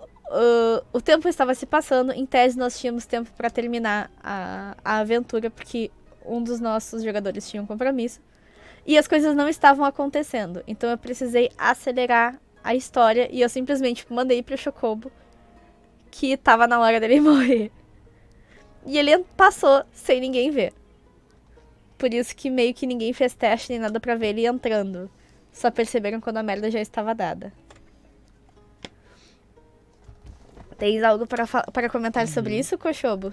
o tempo estava se passando. Em tese, nós tínhamos tempo para terminar a aventura, porque um dos nossos jogadores tinha um compromisso. E as coisas não estavam acontecendo. Então, eu precisei acelerar a história e eu simplesmente mandei pro Chocobo que estava na hora dele morrer. E ele passou sem ninguém ver. Por isso que meio que ninguém fez teste nem nada pra ver ele entrando. Só perceberam quando a merda já estava dada. Tens algo para comentar sobre isso, Cochobo?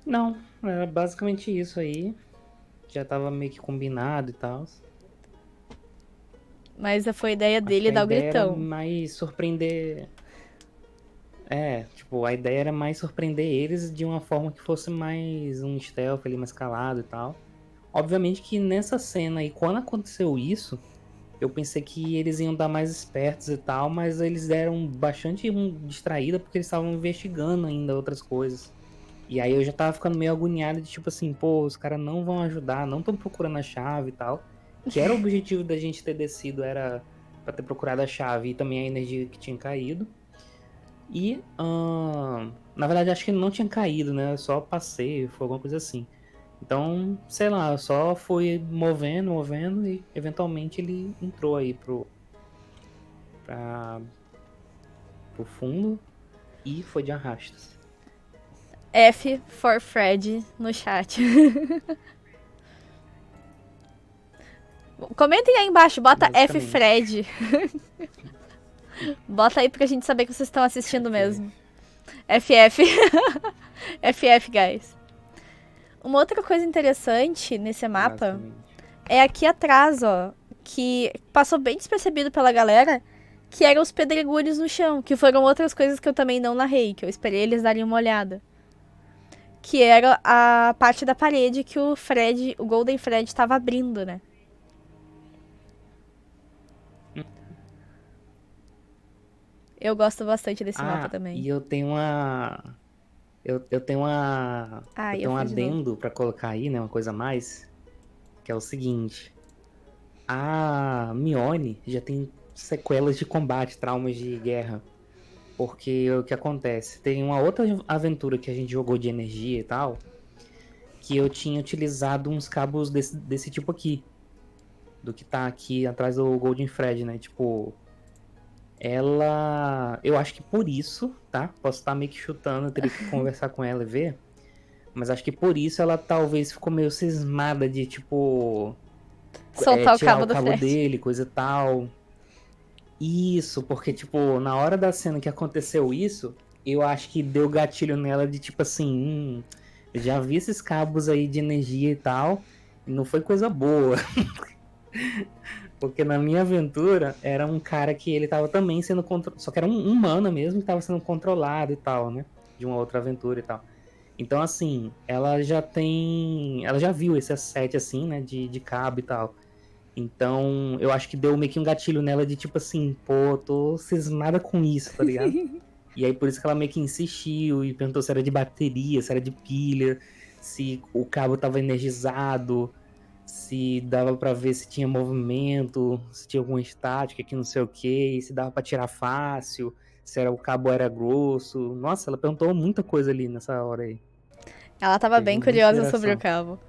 Não, era basicamente isso aí. Já tava meio que combinado e tal. Mas foi a ideia dele dar o gritão. Era mais surpreender... a ideia era mais surpreender eles de uma forma que fosse mais um stealth ali, mais calado e tal. Obviamente que nessa cena aí, quando aconteceu isso, eu pensei que eles iam dar mais espertos e tal, mas eles deram bastante distraída porque eles estavam investigando ainda outras coisas. E aí eu já tava ficando meio agoniado de tipo assim, pô, os caras não vão ajudar, não estão procurando a chave e tal. Que era o objetivo da gente ter descido, era pra ter procurado a chave e também a energia que tinha caído. E, na verdade, acho que não tinha caído, né? Eu só passei, foi alguma coisa assim. Então, sei lá, eu só fui movendo e eventualmente ele entrou aí pro fundo e foi de arrastas. F for Fred no chat. Comentem aí embaixo, bota F basicamente. Fred. Bota aí pra gente saber que vocês estão assistindo FF, mesmo. FF. FF, guys. Uma outra coisa interessante nesse mapa basicamente. é aqui atrás, ó. Que passou bem despercebido pela galera. Que eram os pedregulhos no chão. Que foram outras coisas que eu também não narrei. Que eu esperei eles darem uma olhada. Que era a parte da parede que o Fred, o Golden Fred, estava abrindo, né? Eu gosto bastante desse mapa Ah, também. e eu tenho uma. Eu tenho uma. Eu Ai, eu tenho um fui de novo. adendo pra colocar aí, né? Uma coisa a mais. Que é o seguinte. A Mione já tem sequelas de combate, traumas de guerra. Porque o que acontece? Tem uma outra aventura que a gente jogou de energia e tal. Que eu tinha utilizado uns cabos desse tipo aqui. Do que tá aqui atrás do Golden Fred, né? Tipo. Ela. Eu acho que por isso, tá? Posso estar meio que chutando, eu teria que conversar com ela e ver. Mas acho que por isso ela talvez ficou meio cismada de, tipo, Soltar o tirar cabo o do cabo Fred. dele, coisa e tal. Isso, porque, tipo, na hora da cena que aconteceu isso, eu acho que deu gatilho nela de, tipo assim, eu já vi esses cabos aí de energia e tal, e não foi coisa boa. Porque na minha aventura era um cara que ele tava também sendo controlado, só que era um humano mesmo que tava sendo controlado e tal, né? De uma outra aventura e tal. Então, assim, ela já tem. Ela já viu esse asset, assim, né? De cabo e tal. Então, eu acho que deu meio que um gatilho nela de tipo assim, pô, tô cismada com isso, tá ligado? E aí por isso que ela meio que insistiu e perguntou se era de bateria, se era de pilha, se o cabo tava energizado, se dava pra ver se tinha movimento, se tinha alguma estática que não sei o que, se dava pra tirar fácil, se era o cabo era grosso. Nossa, ela perguntou muita coisa ali nessa hora aí. Ela tava Teve bem muita curiosa sobre o interação. cabo.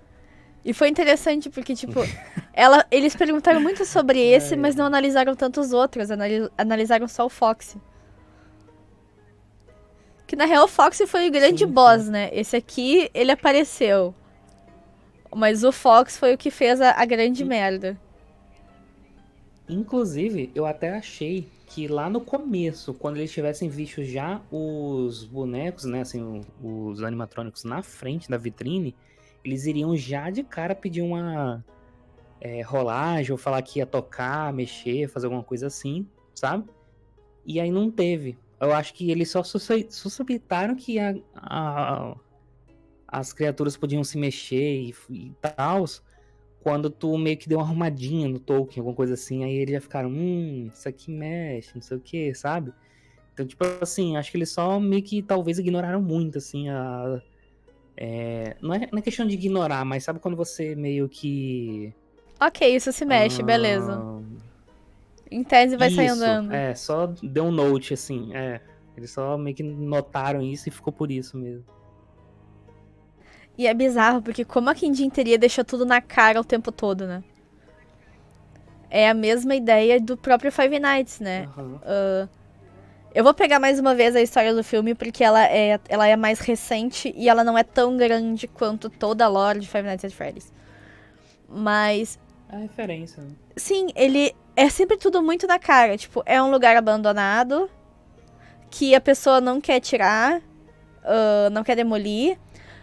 E foi interessante porque, tipo, eles perguntaram muito sobre esse, Ai, mas não ai. analisaram tantos outros. Analisaram só o Fox. Que na real o Fox foi o grande Sim, sim. boss, né? Esse aqui, ele apareceu. Mas o Fox foi o que fez a grande merda. Inclusive, eu até achei que lá no começo, quando eles tivessem visto já os bonecos, né, assim, os animatrônicos na frente da vitrine, eles iriam já de cara pedir uma rolagem, ou falar que ia tocar, mexer, fazer alguma coisa assim, sabe? E aí não teve. Eu acho que eles só suspeitaram que as criaturas podiam se mexer e tal, quando tu meio que deu uma arrumadinha no Tolkien, alguma coisa assim, aí eles já ficaram, isso aqui mexe, não sei o que, sabe? Então, tipo assim, acho que eles só meio que talvez ignoraram muito, assim, não é questão de ignorar, mas sabe quando você meio que. Ok, isso se mexe, beleza. ahn, Em tese vai sair isso, andando. só deu um note, assim, Eles só meio que notaram isso e ficou por isso mesmo. E é bizarro, porque como a Quintin teria deixou tudo na cara o tempo todo, né? É a mesma ideia do próprio Five Nights, né? Aham. Eu vou pegar mais uma vez a história do filme, porque ela é mais recente e ela não é tão grande quanto toda a lore de Five Nights at Freddy's. Mas, A referência, né? sim, ele é sempre tudo muito na cara. Tipo, é um lugar abandonado que a pessoa não quer tirar, não quer demolir.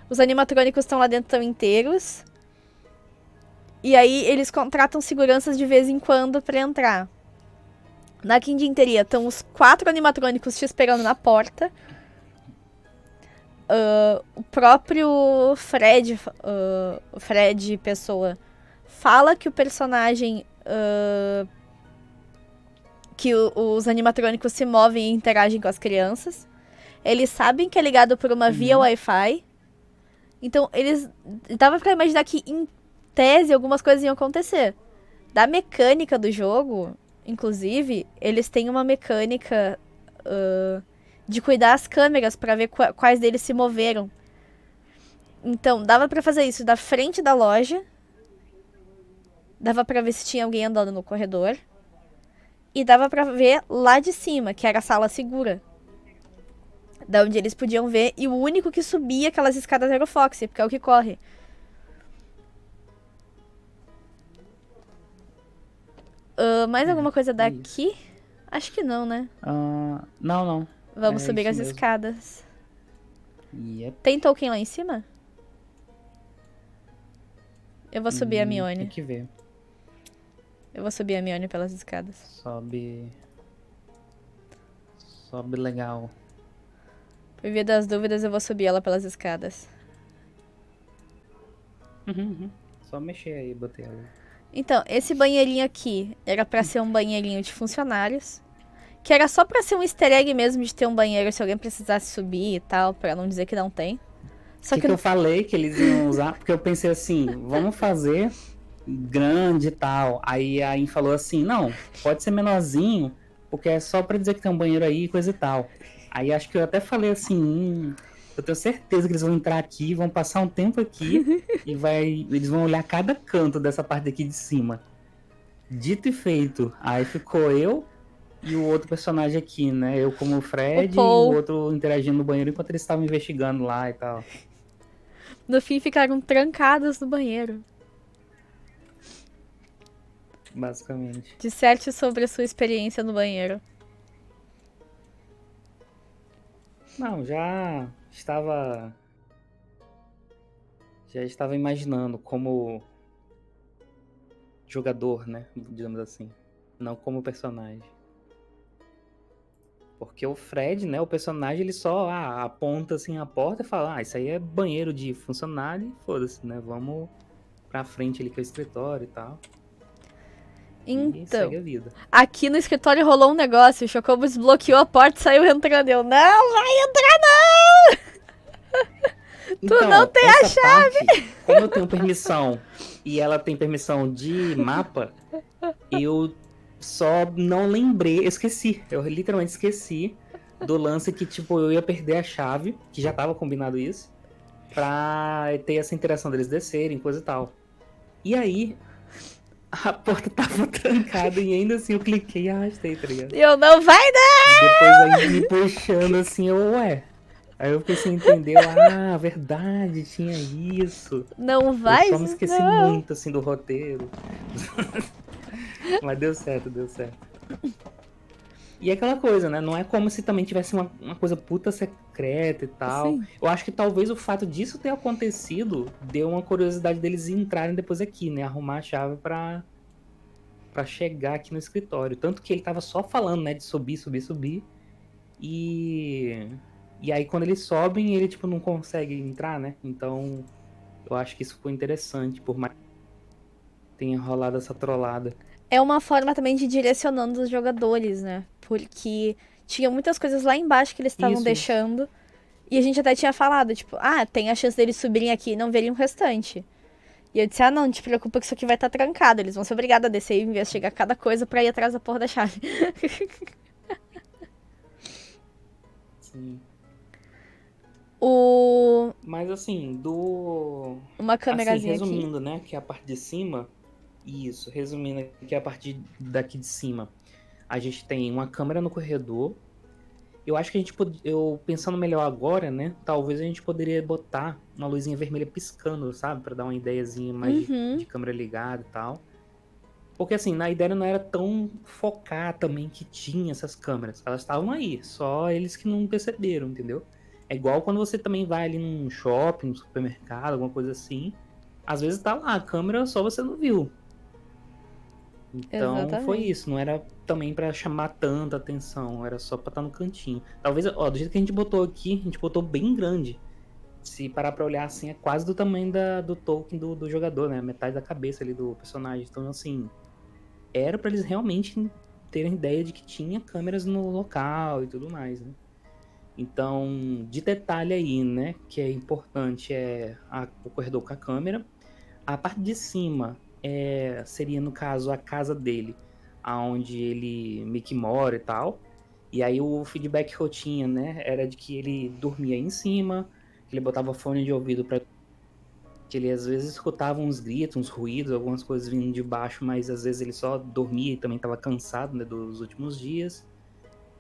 Os animatrônicos estão lá dentro tão inteiros. E aí eles contratam seguranças de vez em quando pra entrar. Na quinta estão os 4 animatrônicos te esperando na porta. O próprio Fred, o Fred pessoa, fala que o personagem, que os animatrônicos se movem e interagem com as crianças. Eles sabem que é ligado por uma via Uhum. Wi-Fi. Então eles dava pra imaginar que em tese algumas coisas iam acontecer. Da mecânica do jogo, inclusive, eles têm uma mecânica de cuidar as câmeras pra ver quais deles se moveram. Então, dava pra fazer isso da frente da loja. Dava pra ver se tinha alguém andando no corredor. E dava pra ver lá de cima, que era a sala segura. Da onde eles podiam ver. E o único que subia aquelas escadas era o Foxy, porque é o que corre. Mais alguma coisa É isso. daqui? Acho que não, né? Não, não. Vamos É subir isso as mesmo. escadas. Yep. Tem token lá em cima? Eu vou subir a Tem Mione. que ver. Eu vou subir a Mione pelas escadas. Sobe. Sobe legal. Por via das dúvidas, eu vou subir ela pelas escadas. Só mexer aí, botei ela. Então, esse banheirinho aqui era pra ser um banheirinho de funcionários. Que era só pra ser um easter egg mesmo de ter um banheiro se alguém precisasse subir e tal, pra não dizer que não tem. O Só que que que eu falei que eles iam usar? Porque eu pensei assim, vamos fazer grande e tal. Aí a In falou assim, não, pode ser menorzinho, porque é só pra dizer que tem um banheiro aí e coisa e tal. Aí acho que eu até falei assim, eu tenho certeza que eles vão entrar aqui, vão passar um tempo aqui e eles vão olhar cada canto dessa parte aqui de cima. Dito e feito. Aí ficou eu e o outro personagem aqui, né? Eu como o o Fred e o Paul, outro interagindo no banheiro enquanto eles estavam investigando lá e tal. no fim, ficaram trancados no banheiro. Basicamente. Disserte sobre a sua experiência no banheiro. Não, já estava imaginando como jogador, né? Digamos assim. Não como personagem. Porque o Fred, né? O personagem, ele só aponta assim a porta e fala: isso aí é banheiro de funcionário e foda-se, né? Vamos pra frente ali que é o escritório e tal. E Então, segue a vida. aqui no escritório rolou um negócio. O Chocobo desbloqueou a porta e saiu entrando. Eu, não vai entrar não! Tu não Então, tem a essa chave! parte, como eu tenho permissão e ela tem permissão de mapa, eu só não lembrei, esqueci. Eu literalmente esqueci do lance que, tipo, eu ia perder a chave, que já tava combinado isso, pra ter essa interação deles descerem, coisa e tal. E aí, a porta tava trancada e ainda assim eu cliquei e arrastei, tá ligado? E eu, não vai E depois não! ainda me puxando assim, ué. Aí eu fiquei sem entender, verdade, tinha isso. Não Eu vai só me esqueci não! muito, assim, do roteiro. Mas deu certo, deu certo. E é aquela coisa, né? Não é como se também tivesse uma coisa puta secreta e tal. Sim. Eu acho que talvez o fato disso ter acontecido deu uma curiosidade deles entrarem depois aqui, né? Arrumar a chave pra chegar aqui no escritório. Tanto que ele tava só falando, né? De subir, subir, subir. E... E aí quando eles sobem, ele, tipo, não consegue entrar, né? Então, eu acho que isso foi interessante, por mais que tenha rolado essa trollada. É uma forma também de ir direcionando os jogadores, né? Porque tinha muitas coisas lá embaixo que eles estavam Isso, isso. deixando. E a gente até tinha falado, tipo, tem a chance deles subirem aqui e não verem o restante. E eu disse, não, não te preocupa que isso aqui vai estar trancado. Eles vão ser obrigados a descer e investigar cada coisa pra ir atrás da porra da chave. Sim. o... Mas assim, Uma Assim, câmerazinha aqui. resumindo, né, que é a parte de cima. Isso, resumindo que é a parte daqui de cima. A gente tem uma câmera no corredor. Eu acho que eu pensando melhor agora, né, talvez a gente poderia botar uma luzinha vermelha piscando, sabe, pra dar uma ideiazinha mais de Uhum, câmera ligada e tal. Porque assim, na ideia não era tão focar também que tinha essas câmeras. Elas estavam aí, só eles que não perceberam, entendeu? É igual quando você também vai ali num shopping, num supermercado, alguma coisa assim. Às vezes tá lá a câmera, só você não viu. Então foi exatamente. isso, não era também pra chamar tanta atenção, era só pra estar no cantinho. Talvez, ó, do jeito que a gente botou aqui, a gente botou bem grande. Se parar pra olhar assim, é quase do tamanho do token do jogador, né? Metade da cabeça ali do personagem. Então, assim, era pra eles realmente terem ideia de que tinha câmeras no local e tudo mais, né? Então, de detalhe aí, né, que é importante é o corredor com a câmera. A parte de cima seria, no caso, a casa dele, aonde ele meio que mora e tal. E aí o feedback que eu tinha, né, era de que ele dormia aí em cima, que ele botava fone de ouvido para que ele às vezes escutava uns gritos, uns ruídos, algumas coisas vindo de baixo, mas às vezes ele só dormia e também estava cansado, né, dos últimos dias.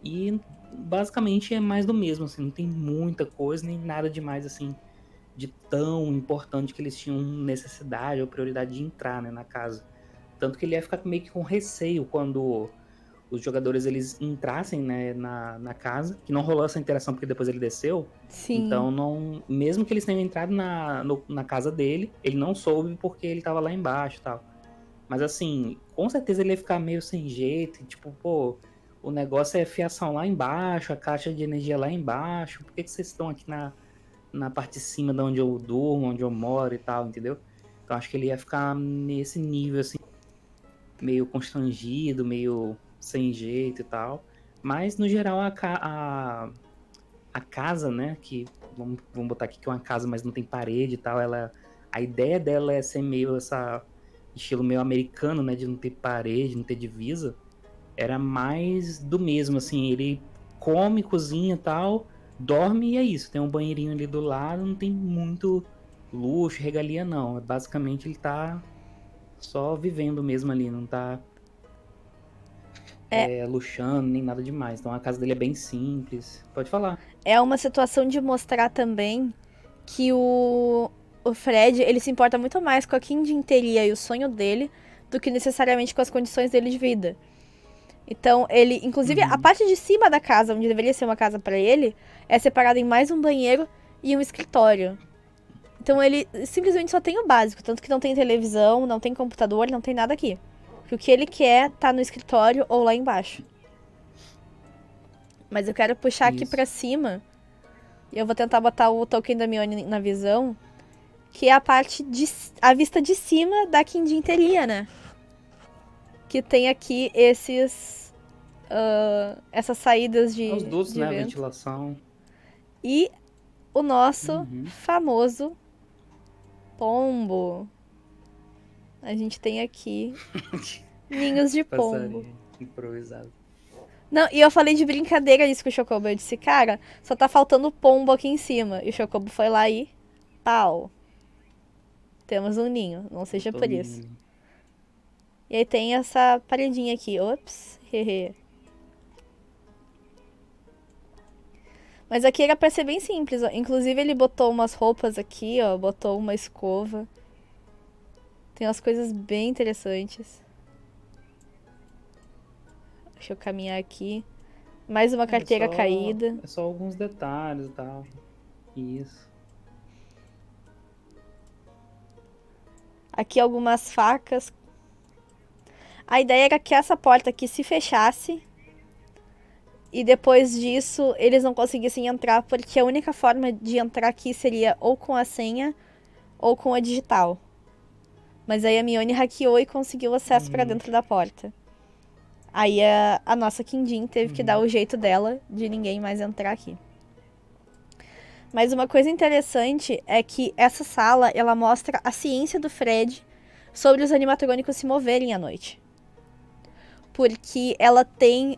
E basicamente é mais do mesmo, assim, não tem muita coisa nem nada demais assim de tão importante que eles tinham necessidade ou prioridade de entrar, né, na casa. Tanto que ele ia ficar meio que com receio quando os jogadores eles entrassem, né, na casa, que não rolou essa interação porque depois ele desceu. Sim. Então, não, mesmo que eles tenham entrado na casa dele, ele não soube porque ele tava lá embaixo e tal. Mas assim, com certeza ele ia ficar meio sem jeito, tipo, pô, o negócio é fiação lá embaixo, a caixa de energia lá embaixo, por que que vocês estão aqui na parte de cima de onde eu durmo, onde eu moro e tal, entendeu? Então acho que ele ia ficar nesse nível, assim, meio constrangido, meio sem jeito e tal. Mas, no geral, a casa, né, que vamos botar aqui que é uma casa, mas não tem parede e tal, a ideia dela é ser meio essa estilo meio americano, né, de não ter parede, não ter divisa, era mais do mesmo, assim, ele come, cozinha e tal, dorme e é isso, tem um banheirinho ali do lado, não tem muito luxo, regalia não, basicamente ele tá só vivendo mesmo ali, não tá É, luxando nem nada demais, então a casa dele é bem simples, pode falar. é uma situação de mostrar também que o Fred, ele se importa muito mais com a Kim teria e o sonho dele do que necessariamente com as condições dele de vida. Então, ele, inclusive, a Uhum. parte de cima da casa, onde deveria ser uma casa pra ele, é separada em mais um banheiro e um escritório. Então, ele simplesmente só tem o básico, tanto que não tem televisão, não tem computador, não tem nada aqui. Porque o que ele quer tá no escritório ou lá embaixo. Mas eu quero puxar aqui pra Isso. cima. E eu vou tentar botar o token da Mione na visão. Que é a parte de. A vista de cima da Quindim-teria, né? Que tem aqui esses. Essas saídas Os dutos, de né? A vento. ventilação. E o nosso Uhum. famoso pombo. A gente tem aqui ninhos de pombo. Passarinho improvisado. Não, e eu falei de brincadeira isso com o Chocobo. Eu disse, cara, só tá faltando pombo aqui em cima. E o Chocobo foi lá e. Pau. Temos um ninho. Não seja Botou o por ninho isso. ali. E aí tem essa paredinha aqui. Ops. Hehe. Mas aqui era pra ser bem simples, ó. Inclusive ele botou umas roupas aqui, ó. Botou uma escova. Tem umas coisas bem interessantes. Deixa eu caminhar aqui. Mais uma É carteira só, caída. é só alguns detalhes e tal. Isso. Aqui algumas facas. A ideia era que essa porta aqui se fechasse. E depois disso eles não conseguissem entrar, porque a única forma de entrar aqui seria ou com a senha ou com a digital. Mas aí a Mione hackeou e conseguiu acesso pra Uhum. dentro da porta. Aí a nossa Quindim teve que dar Uhum. o jeito dela de ninguém mais entrar aqui. Mas uma coisa interessante é que essa sala, ela mostra a ciência do Fred sobre os animatrônicos se moverem à noite. Porque ela tem,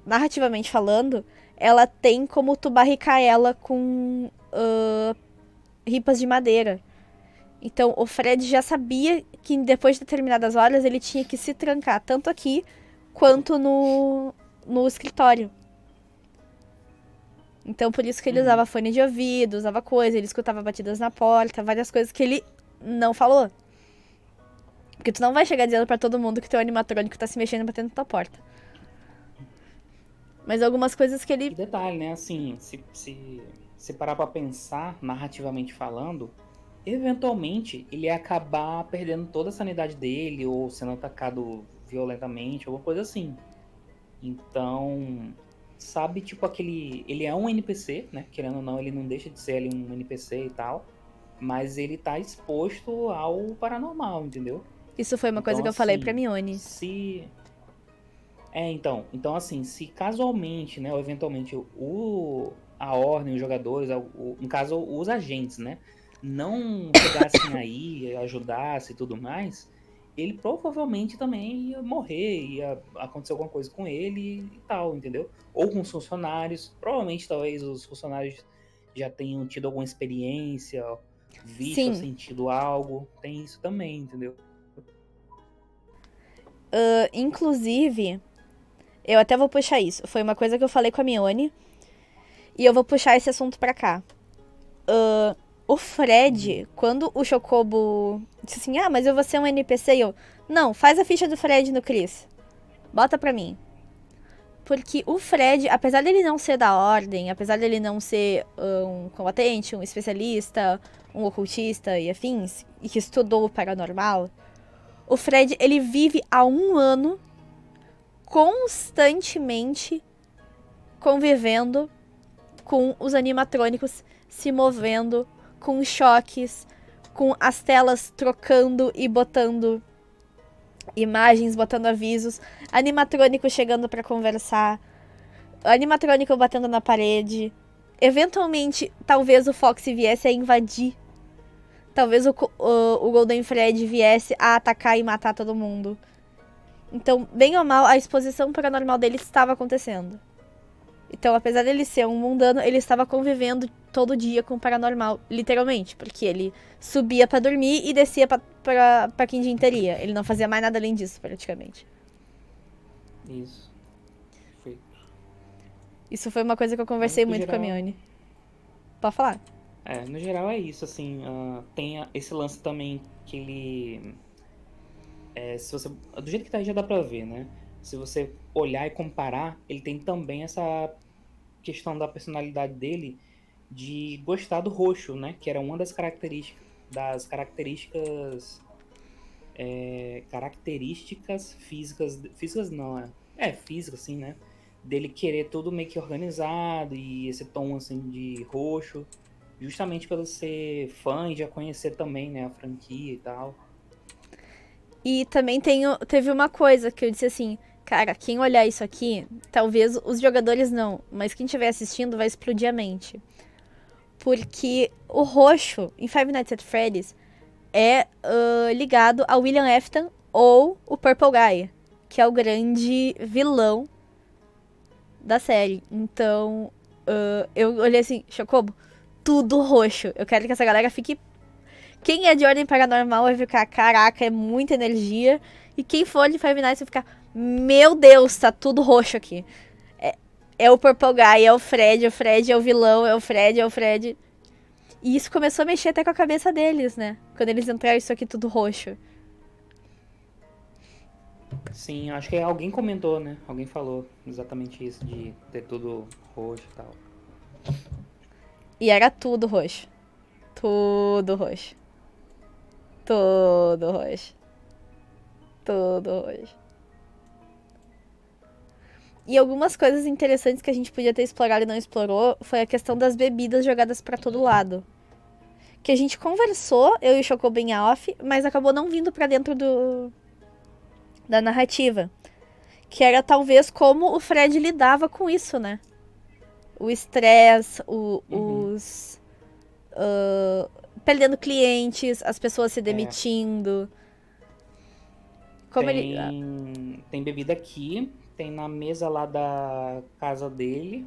narrativamente falando, ela tem como tu barricar ela com ripas de madeira. Então o Fred já sabia que depois de determinadas horas ele tinha que se trancar, tanto aqui quanto no escritório. Então por isso que ele Uhum. usava fone de ouvido, usava coisa, ele escutava batidas na porta, várias coisas que ele não falou. Porque tu não vai chegar dizendo pra todo mundo que teu animatrônico tá se mexendo batendo na tua porta. Mas algumas coisas que E ele. detalhe, né? Assim, se parar pra pensar, narrativamente falando, eventualmente ele ia acabar perdendo toda a sanidade dele ou sendo atacado violentamente, alguma coisa assim. Então, sabe, tipo aquele. Ele é um NPC, né? Querendo ou não, ele não deixa de ser ali um NPC e tal. Mas ele tá exposto ao paranormal, entendeu? Isso foi uma coisa Então, que eu falei pra assim, Mione. se. Então assim, se casualmente, né, ou eventualmente a ordem, os jogadores, no caso, os agentes, né, não chegassem aí, ajudassem e tudo mais, ele provavelmente também ia morrer, ia acontecer alguma coisa com ele e tal, entendeu? Ou com os funcionários, provavelmente talvez os funcionários já tenham tido alguma experiência, visto ou Sim, sentido algo, tem isso também, entendeu? inclusive, eu até vou puxar isso. Foi uma coisa que eu falei com a Mione. E eu vou puxar esse assunto pra cá. O Uhum. Fred, quando o Chocobo disse assim, ah, mas eu vou ser um NPC, e eu, Não, faz a ficha do Fred no Chris. Bota pra mim. Porque o Fred, apesar dele não ser da ordem, apesar dele não ser um combatente, um especialista, um ocultista e afins, e que estudou o paranormal, o Fred, ele vive há 1 ano constantemente convivendo com os animatrônicos se movendo, com choques, com as telas trocando e botando imagens, botando avisos, animatrônico chegando pra conversar, animatrônico batendo na parede. Eventualmente, talvez o Foxy viesse a invadir. Talvez o Golden Fred viesse a atacar e matar todo mundo. Então, bem ou mal, a exposição paranormal dele estava acontecendo. Então, apesar dele ser um mundano, ele estava convivendo todo dia com o paranormal, literalmente. Porque ele subia pra dormir e descia pra quinta-interia. Ele não fazia mais nada além disso, praticamente. Isso. Perfeito. Isso foi uma coisa que eu conversei Mas, no muito com a geral, Mione. Pode falar. no geral é isso, assim. Tem esse lance também que ele... se você, do jeito que tá aí já dá pra ver, né? Se você olhar e comparar, ele tem também essa questão da personalidade dele de gostar do roxo, né? Que era uma das características características físicas não, físicas assim, né? Dele querer tudo meio que organizado e esse tom assim de roxo, justamente pelo ser fã e já conhecer também, né, a franquia e tal. E também teve uma coisa que eu disse assim, cara, quem olhar isso aqui, talvez os jogadores não, mas quem estiver assistindo vai explodir a mente. Porque o roxo em Five Nights at Freddy's é ligado ao William Afton ou o Purple Guy, que é o grande vilão da série. Então, eu olhei assim, Chocobo, tudo roxo. Eu quero que essa galera fique... Quem é de Ordem Paranormal vai ficar, caraca, é muita energia. E quem for de Five Nights vai ficar, meu Deus, tá tudo roxo aqui. É o Purple Guy, é o Fred é o vilão, é o Fred. E isso começou a mexer até com a cabeça deles, né? Quando eles entraram isso aqui tudo roxo. Sim, acho que alguém comentou, né? Alguém falou exatamente isso, de ter tudo roxo e tal. E era tudo roxo. Tudo roxo. Tudo roxo. Tudo roxo. E algumas coisas interessantes que a gente podia ter explorado e não explorou foi a questão das bebidas jogadas pra todo lado. Que a gente conversou, eu e o Chocobo em off, mas acabou não vindo pra dentro da narrativa. Que era talvez como o Fred lidava com isso, né? O estresse, os... perdendo clientes, as pessoas se demitindo. Como Tem bebida aqui, tem na mesa lá da casa dele.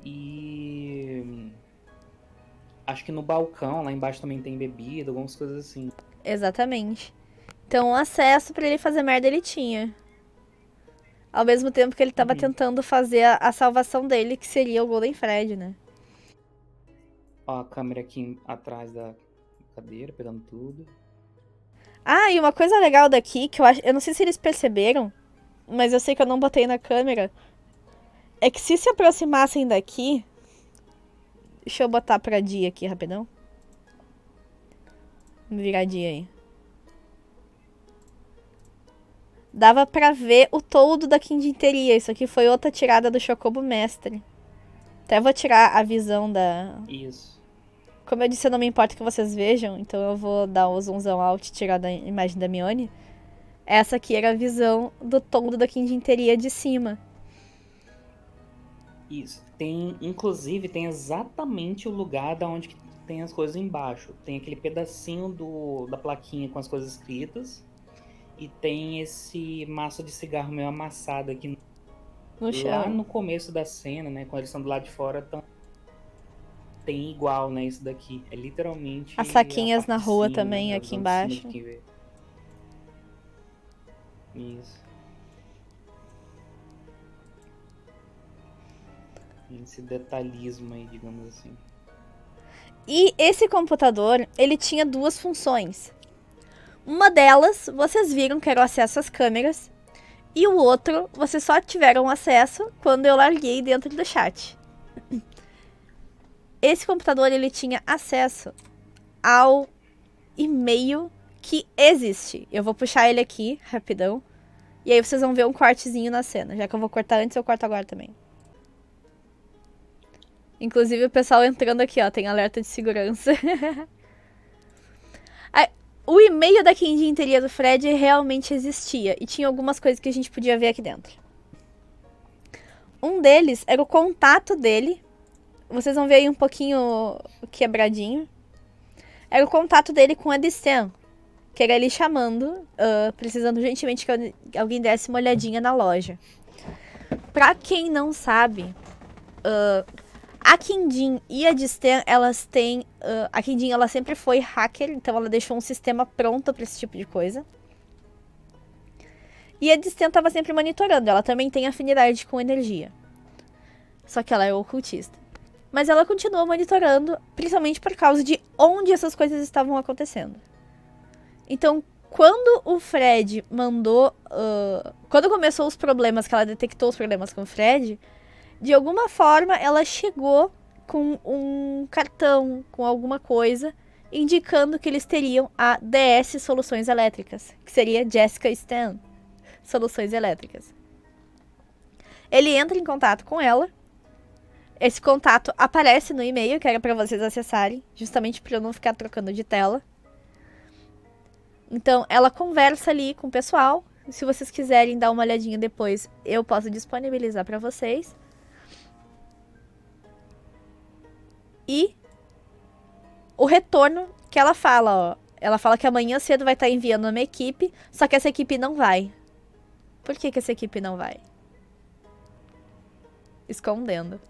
E acho que no balcão, lá embaixo também tem bebida, algumas coisas assim. Exatamente. Então, o acesso pra ele fazer merda ele tinha. Ao mesmo tempo que ele tava tentando fazer a salvação dele, que seria o Golden Fred, né? Ó, a câmera aqui atrás da cadeira, pegando tudo. Ah, e uma coisa legal daqui, que eu não sei se eles perceberam, mas eu sei que eu não botei na câmera, é que se aproximassem daqui... Deixa eu botar pra dia aqui, rapidão. Vamos virar dia aí. Dava pra ver o todo da quinta-interia. Isso aqui foi outra tirada do Chocobo Mestre. Até vou tirar a visão da... Isso. Como eu disse, eu não me importo que vocês vejam, então eu vou dar um zoomzão out e tirar da imagem da Mione. Essa aqui era a visão do todo da quinta-interia de cima. Isso. Inclusive, tem exatamente o lugar da onde tem as coisas embaixo. Tem aquele pedacinho da plaquinha com as coisas escritas. E tem esse maço de cigarro meio amassado aqui No chão. Lá no começo da cena, né? Quando eles estão do lado de fora, tem igual, né? Isso daqui. É literalmente. As saquinhas a parte na de rua cima, também, né, aqui visão de cima de embaixo. quem vê. Isso. Esse detalhismo aí, digamos assim. E esse computador, ele tinha duas funções. Uma delas, vocês viram que era o acesso às câmeras. E o outro, vocês só tiveram acesso quando eu larguei dentro do chat. Esse computador, ele tinha acesso ao e-mail que existe. Eu vou puxar ele aqui, rapidão. E aí vocês vão ver um cortezinho na cena. Já que eu vou cortar antes, eu corto agora também. Inclusive o pessoal entrando aqui, ó. Tem alerta de segurança. O e-mail da quindim-teria do Fred realmente existia. E tinha algumas coisas que a gente podia ver aqui dentro. Um deles era o contato dele. Vocês vão ver aí um pouquinho quebradinho. Era o contato dele com a Distan. Que era ele chamando, precisando gentilmente que alguém desse uma olhadinha na loja. Pra quem não sabe, a Quindim e a Distan, elas têm... a Quindim, ela sempre foi hacker, então ela deixou um sistema pronto pra esse tipo de coisa. E a Distan tava sempre monitorando, ela também tem afinidade com energia. Só que ela é ocultista. Mas ela continua monitorando, principalmente por causa de onde essas coisas estavam acontecendo. Então, quando o Fred mandou... quando começou os problemas, que ela detectou os problemas com o Fred... De alguma forma, ela chegou com um cartão, com alguma coisa, indicando que eles teriam a DS Soluções Elétricas, que seria Jessica Stan Soluções Elétricas. Ele entra em contato com ela. Esse contato aparece no e-mail, que era para vocês acessarem, justamente para eu não ficar trocando de tela. Então, ela conversa ali com o pessoal. Se vocês quiserem dar uma olhadinha depois, eu posso disponibilizar para vocês. E o retorno que ela fala, ó. Ela fala que amanhã cedo vai estar enviando uma equipe, só que essa equipe não vai. Por que essa equipe não vai? Escondendo.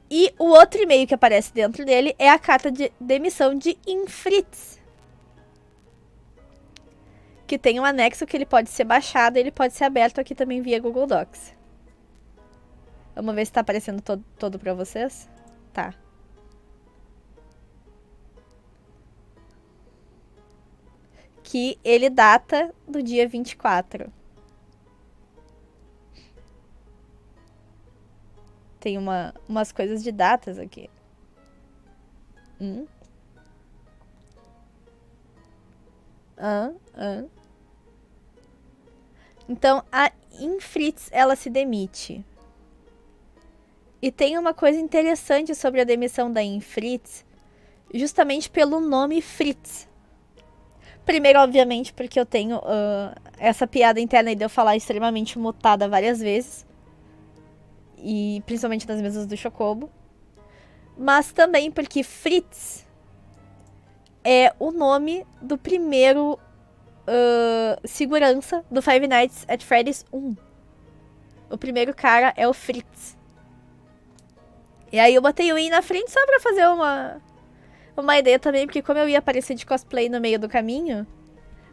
E o outro e-mail que aparece dentro dele é a carta de demissão de Infritz. Que tem um anexo que ele pode ser baixado e ele pode ser aberto aqui também via Google Docs. Vamos ver se tá aparecendo todo pra vocês. Tá. Que ele data do dia 24. Tem umas coisas de datas aqui. Então, a Infritz, ela se demite. E tem uma coisa interessante sobre a demissão da Infritz, justamente pelo nome Fritz. Primeiro, obviamente, porque eu tenho essa piada interna aí de eu falar extremamente mutada várias vezes. E principalmente nas mesas do Chocobo. Mas também porque Fritz é o nome do primeiro segurança do Five Nights at Freddy's 1. O primeiro cara é o Fritz. E aí eu botei o I na frente só pra fazer uma ideia também, porque como eu ia aparecer de cosplay no meio do caminho,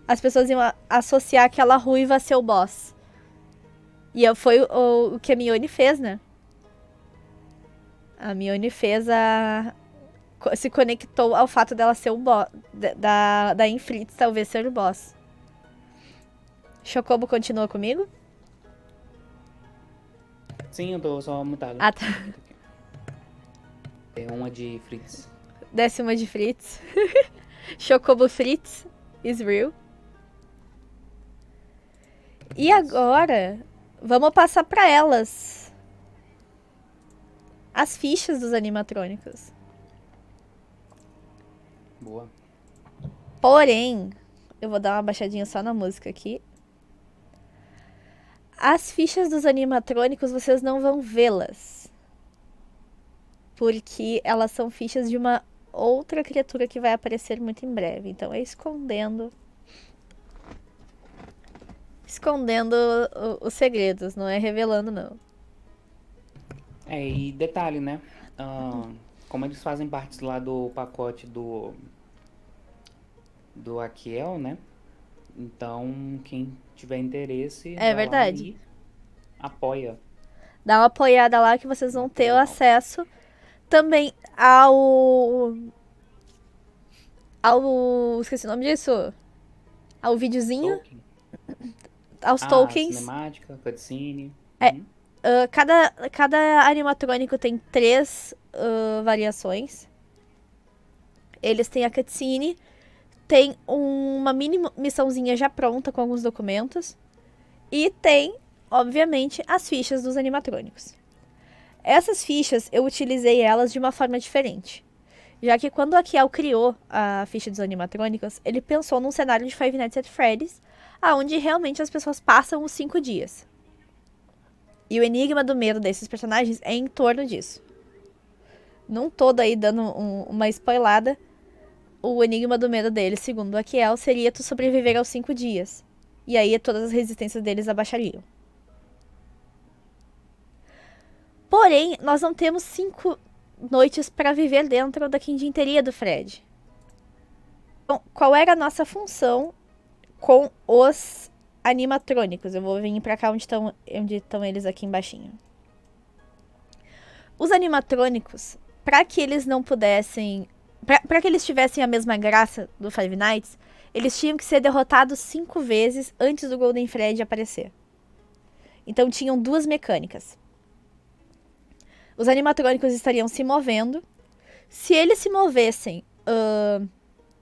as pessoas iam associar aquela ruiva a ser o boss. E foi o que a Mione fez, né? A Mione fez se conectou ao fato dela ser o boss. Da Infritz talvez ser o boss. Chocobo continua comigo? Sim, eu tô só mutado. Ah, tá. É uma de Fritz. Desce uma de Fritz. Chocobo Fritz is real. E agora, vamos passar pra elas as fichas dos animatrônicos. Boa. Porém, eu vou dar uma baixadinha só na música aqui. As fichas dos animatrônicos, vocês não vão vê-las. Porque elas são fichas de uma outra criatura que vai aparecer muito em breve. Então é escondendo os segredos, não é revelando, não. E detalhe, né? Como eles fazem parte lá do pacote do Aquiel, né? Então, quem tiver interesse, É verdade. Lá e apoia. Dá uma apoiada lá que vocês vão ter o acesso também ao... Esqueci o nome disso. ao videozinho, Tolkien. aos Ah, tokens. cinemática, cutscene. É, Uhum. cada animatrônico tem 3 variações. Eles têm a cutscene, tem uma mini missãozinha já pronta com alguns documentos. E tem, obviamente, as fichas dos animatrônicos. Essas fichas, eu utilizei elas de uma forma diferente. Já que quando a Kiel criou a ficha dos animatrônicos, ele pensou num cenário de Five Nights at Freddy's, onde realmente as pessoas passam os 5 dias. E o enigma do medo desses personagens é em torno disso. Não todo aí dando uma spoilada, o enigma do medo deles, segundo a Kiel, seria tu sobreviver aos 5 dias. E aí todas as resistências deles abaixariam. Porém, nós não temos 5 noites para viver dentro da quindineria do Fred. Então, qual era a nossa função com os animatrônicos? Eu vou vir pra cá onde estão eles aqui embaixinho. Os animatrônicos, para que eles não pudessem... Para que eles tivessem a mesma graça do Five Nights, eles tinham que ser derrotados 5 vezes antes do Golden Freddy aparecer. Então tinham 2 mecânicas. Os animatrônicos estariam se movendo. Se eles se movessem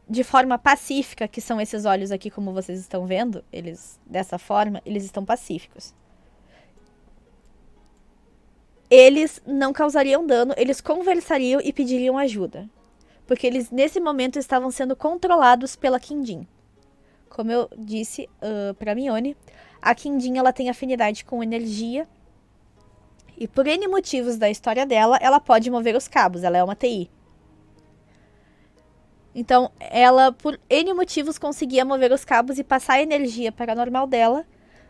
de forma pacífica, que são esses olhos aqui, como vocês estão vendo, eles dessa forma, eles estão pacíficos. Eles não causariam dano, eles conversariam e pediriam ajuda. Porque eles, nesse momento, estavam sendo controlados pela Quindim. Como eu disse pra Mione, a Quindim, ela tem afinidade com energia. E por N motivos da história dela, ela pode mover os cabos, ela é uma TI. Então, ela, por N motivos, conseguia mover os cabos e passar a energia paranormal dela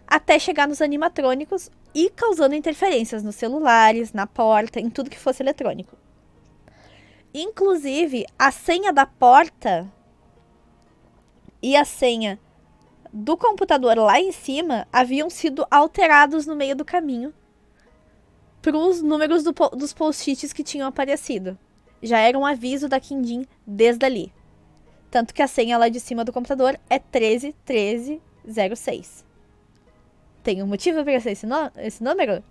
até chegar nos animatrônicos e causando interferências nos celulares, na porta, em tudo que fosse eletrônico. Inclusive, a senha da porta e a senha do computador lá em cima haviam sido alterados no meio do caminho para os números dos post-its que tinham aparecido. Já era um aviso da Quindim desde ali. Tanto que a senha lá de cima do computador é 131306. Tem um motivo para ser esse número?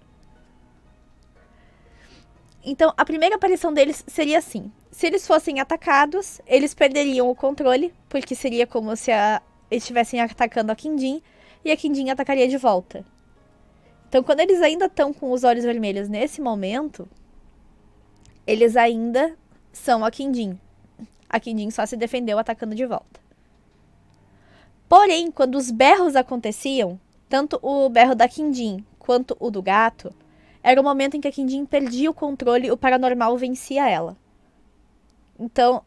Então, a primeira aparição deles seria assim. Se eles fossem atacados, eles perderiam o controle, porque seria como se eles estivessem atacando a Quindim, e a Quindim atacaria de volta. Então, quando eles ainda estão com os olhos vermelhos nesse momento, eles ainda são a Quindim. A Quindim só se defendeu atacando de volta. Porém, quando os berros aconteciam, tanto o berro da Quindim quanto o do gato, era o momento em que a Quindim perdia o controle e o paranormal vencia ela. Então,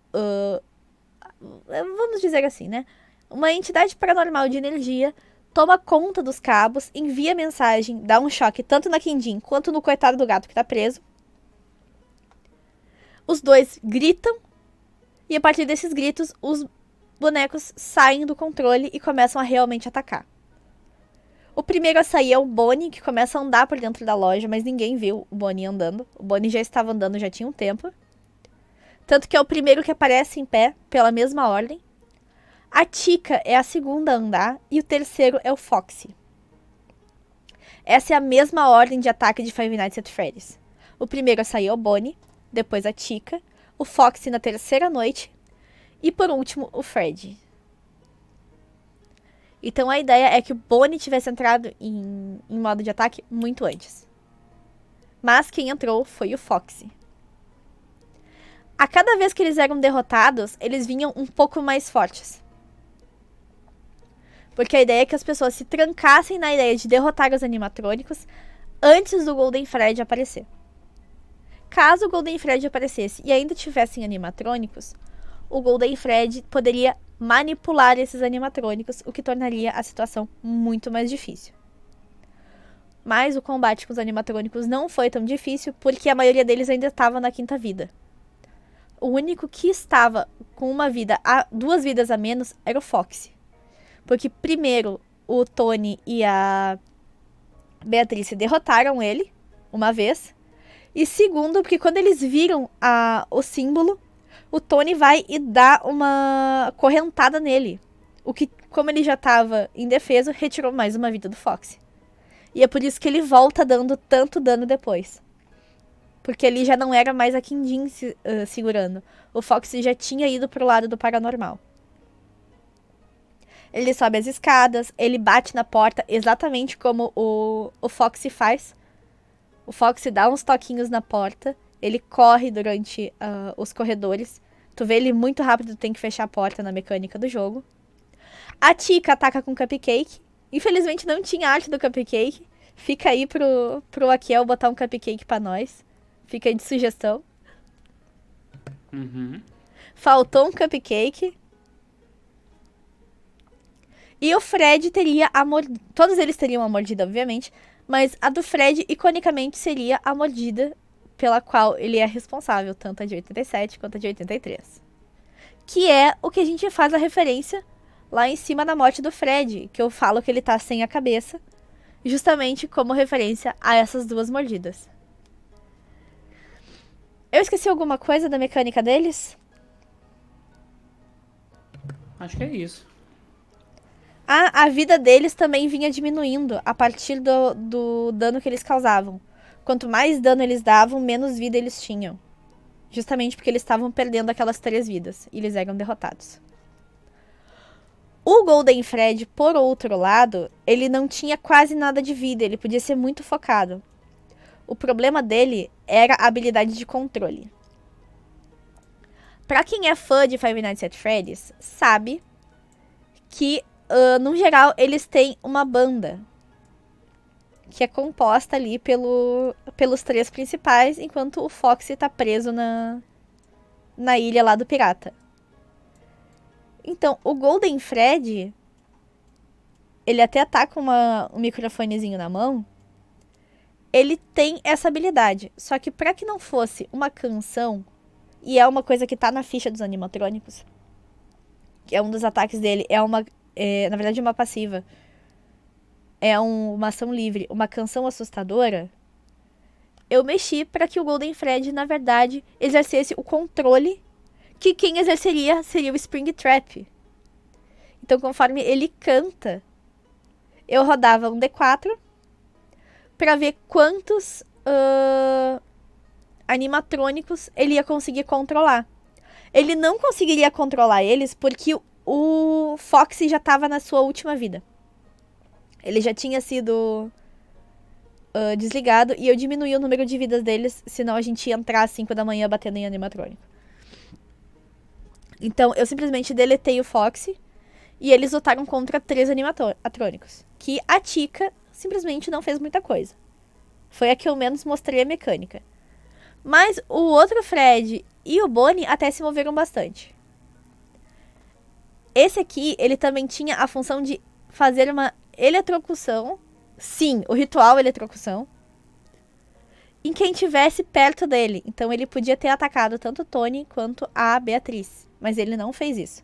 vamos dizer assim, né? Uma entidade paranormal de energia toma conta dos cabos, envia mensagem, dá um choque tanto na Quindim quanto no coitado do gato que tá preso. Os dois gritam e a partir desses gritos, os bonecos saem do controle e começam a realmente atacar. O primeiro a sair é o Bonnie, que começa a andar por dentro da loja, mas ninguém viu o Bonnie andando. O Bonnie já estava andando já tinha um tempo. Tanto que é o primeiro que aparece em pé, pela mesma ordem. A Chica é a segunda a andar e o terceiro é o Foxy. Essa é a mesma ordem de ataque de Five Nights at Freddy's. O primeiro a sair é o Bonnie, depois a Chica, o Foxy na terceira noite e por último o Freddy. Então a ideia é que o Bonnie tivesse entrado em modo de ataque muito antes. Mas quem entrou foi o Foxy. A cada vez que eles eram derrotados, eles vinham um pouco mais fortes. Porque a ideia é que as pessoas se trancassem na ideia de derrotar os animatrônicos antes do Golden Freddy aparecer. Caso o Golden Freddy aparecesse e ainda tivessem animatrônicos, o Golden Freddy poderia manipular esses animatrônicos, o que tornaria a situação muito mais difícil. Mas o combate com os animatrônicos não foi tão difícil, porque a maioria deles ainda estava na quinta vida. O único que estava com uma vida, 2 vidas a menos, era o Foxy. Porque primeiro, o Tony e a Beatriz derrotaram ele, uma vez. E segundo, porque quando eles viram o símbolo, o Tony vai e dá uma correntada nele. O que como ele já tava indefeso, retirou mais uma vida do Foxy. E é por isso que ele volta dando tanto dano depois. Porque ele já não era mais a Quindim segurando. O Foxy já tinha ido pro lado do paranormal. Ele sobe as escadas, ele bate na porta exatamente como o Foxy faz. O Foxy dá uns toquinhos na porta, ele corre durante os corredores. Tu vê ele muito rápido, tem que fechar a porta na mecânica do jogo. A Chica ataca com cupcake. Infelizmente não tinha arte do cupcake. Fica aí pro Aquiel botar um cupcake pra nós. Fica aí de sugestão. Uhum. Faltou um cupcake. E o Fred teria a mordida. Todos eles teriam a mordida, obviamente. Mas a do Fred, iconicamente, seria a mordida pela qual ele é responsável, tanto a de 87 quanto a de 83. Que é o que a gente faz a referência lá em cima da morte do Fred, que eu falo que ele tá sem a cabeça, justamente como referência a essas duas mordidas. Eu esqueci alguma coisa da mecânica deles? Acho que é isso. A vida deles também vinha diminuindo a partir do dano que eles causavam. Quanto mais dano eles davam, menos vida eles tinham. Justamente porque eles estavam perdendo aquelas 3 vidas. E eles eram derrotados. O Golden Fred, por outro lado, ele não tinha quase nada de vida. Ele podia ser muito focado. O problema dele era a habilidade de controle. Pra quem é fã de Five Nights at Freddy's, sabe que, no geral, eles têm uma banda que é composta ali pelos 3 principais, enquanto o Foxy tá preso na ilha lá do pirata. Então, o Golden Fred, ele até tá com um microfonezinho na mão, ele tem essa habilidade. Só que pra que não fosse uma canção, e é uma coisa que tá na ficha dos animatrônicos, que é um dos ataques dele, na verdade uma passiva, é uma ação livre, uma canção assustadora, eu mexi pra que o Golden Fred, na verdade, exercesse o controle, que quem exerceria seria o Springtrap. Então, conforme ele canta, eu rodava um D4 pra ver quantos animatrônicos ele ia conseguir controlar. Ele não conseguiria controlar eles porque o Foxy já estava na sua última vida. Ele já tinha sido desligado e eu diminuí o número de vidas deles, senão a gente ia entrar às 5 da manhã batendo em animatrônico. Então, eu simplesmente deletei o Foxy e eles lutaram contra 3 animatrônicos. Que a Chica simplesmente não fez muita coisa. Foi a que eu menos mostrei a mecânica. Mas o outro Fred e o Bonnie até se moveram bastante. Esse aqui, ele também tinha a função de fazer uma eletrocução. Sim, o ritual eletrocução. Em quem estivesse perto dele. Então ele podia ter atacado tanto o Tony quanto a Beatriz. Mas ele não fez isso.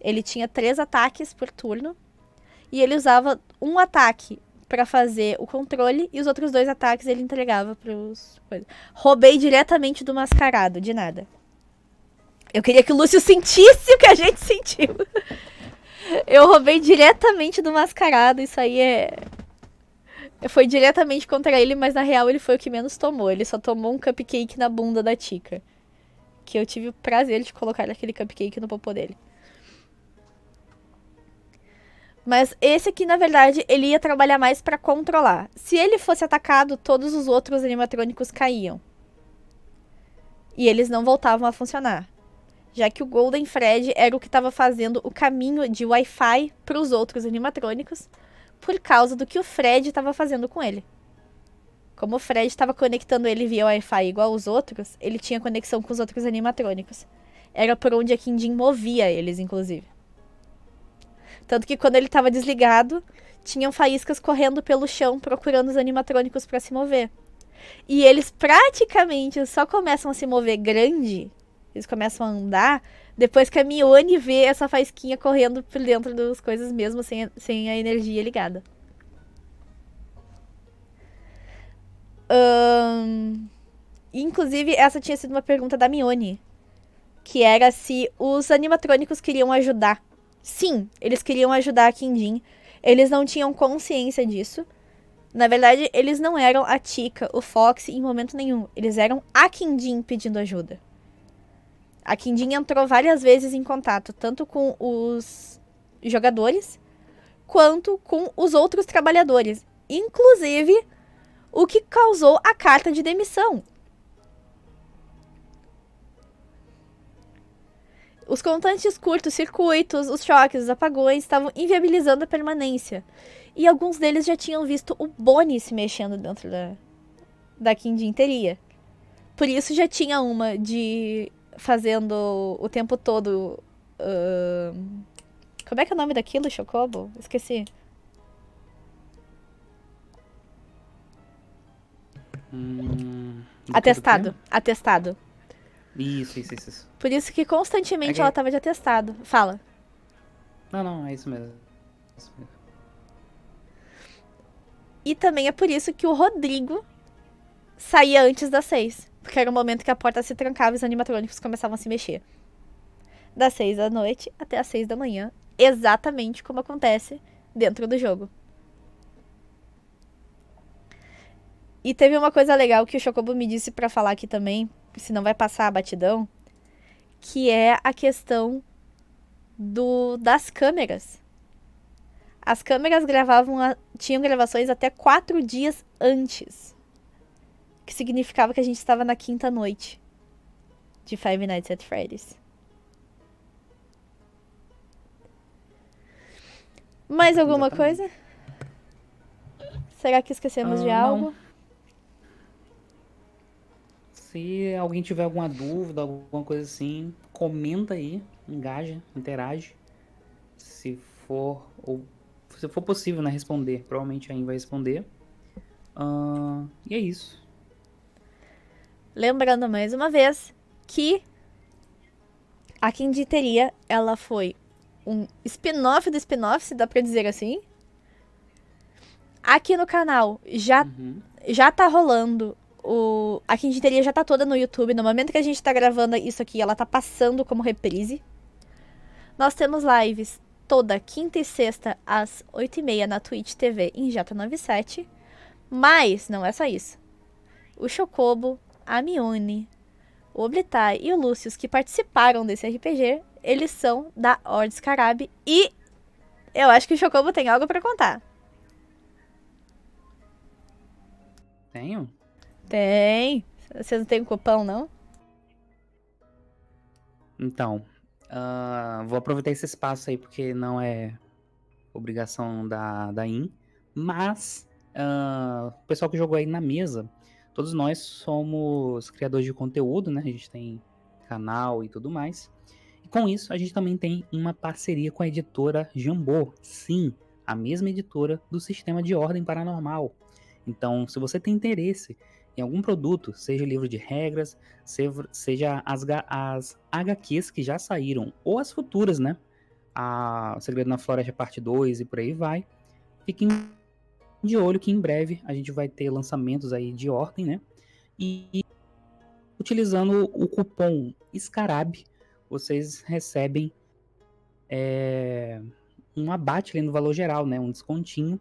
Ele tinha 3 ataques por turno. E ele usava um ataque pra fazer o controle. E os outros 2 ataques ele entregava pros... Roubei diretamente do mascarado, de nada. Eu queria que o Lúcio sentisse o que a gente sentiu. Eu roubei diretamente do mascarado. Isso aí foi diretamente contra ele, mas na real ele foi o que menos tomou. Ele só tomou um cupcake na bunda da Chica. Que eu tive o prazer de colocar aquele cupcake no popô dele. Mas esse aqui, na verdade, ele ia trabalhar mais pra controlar. Se ele fosse atacado, todos os outros animatrônicos caíam. E eles não voltavam a funcionar. Já que o Golden Fred era o que estava fazendo o caminho de Wi-Fi para os outros animatrônicos, por causa do que o Fred estava fazendo com ele. Como o Fred estava conectando ele via Wi-Fi igual os outros, ele tinha conexão com os outros animatrônicos. Era por onde a Quindim movia eles, inclusive. Tanto que quando ele estava desligado, tinham faíscas correndo pelo chão procurando os animatrônicos para se mover. E eles praticamente só começam a se mover grande, eles começam a andar, depois que a Mione vê essa faísquinha correndo por dentro das coisas mesmo, sem a energia ligada. Inclusive, essa tinha sido uma pergunta da Mione, que era se os animatrônicos queriam ajudar, Sim, eles queriam ajudar a Quindim. Eles não tinham consciência disso. Na verdade, eles não eram a Tika, o Fox, em momento nenhum. Eles eram a Quindim pedindo ajuda. A Quindim entrou várias vezes em contato, tanto com os jogadores, quanto com os outros trabalhadores. Inclusive, o que causou a carta de demissão. Os constantes curtos-circuitos, os choques, os apagões estavam inviabilizando a permanência. E alguns deles já tinham visto o Bonnie se mexendo dentro da Quindim teria. Por isso já tinha uma de fazendo o tempo todo... como é que é o nome daquilo, Chocobo? Esqueci. Atestado. Atestado. Isso. Por isso que constantemente ela tava de atestado. Fala. Não, é isso mesmo. E também é por isso que o Rodrigo saía antes das 6. Porque era o momento que a porta se trancava e os animatrônicos começavam a se mexer. Das 6 da noite até as 6 da manhã. Exatamente como acontece dentro do jogo. E teve uma coisa legal que o Chocobo me disse pra falar aqui também, senão vai passar a batidão, que é a questão das câmeras. As câmeras tinham gravações até 4 dias antes. Que significava que a gente estava na quinta noite de Five Nights at Freddy's. Mais alguma coisa? Será que esquecemos de algo? Não. Se alguém tiver alguma dúvida, alguma coisa assim, comenta aí, engaja, interage. Se for possível, né, responder, provavelmente a Ain vai responder. E é isso. Lembrando mais uma vez que a Quindim teria, ela foi um spin-off do spin-off, se dá pra dizer assim. Aqui no canal já tá rolando. A Quindim teria já tá toda no YouTube. No momento que a gente tá gravando isso aqui, ela tá passando como reprise. Nós temos lives toda quinta e sexta às 8h30 na Twitch TV em J97. Mas não é só isso. O Chocobo, a Mione, o Oblitai e o Lúcius, que participaram desse RPG, eles são da Ordes Carabe. E eu acho que o Chocobo tem algo pra contar. Tenho? Tem. Você não tem cupom, não? Então, vou aproveitar esse espaço aí, porque não é obrigação da Ain, mas o pessoal que jogou aí na mesa, todos nós somos criadores de conteúdo, né? A gente tem canal e tudo mais. E com isso, a gente também tem uma parceria com a editora Jambô. Sim, a mesma editora do Sistema de Ordem Paranormal. Então, se você tem interesse em algum produto, seja livro de regras, seja as HQs que já saíram, ou as futuras, né? O Segredo na Floresta Parte 2 e por aí vai, fiquem de olho que em breve a gente vai ter lançamentos aí de ordem, né? E utilizando o cupom SCARAB, vocês recebem um abate ali no valor geral, né? Um descontinho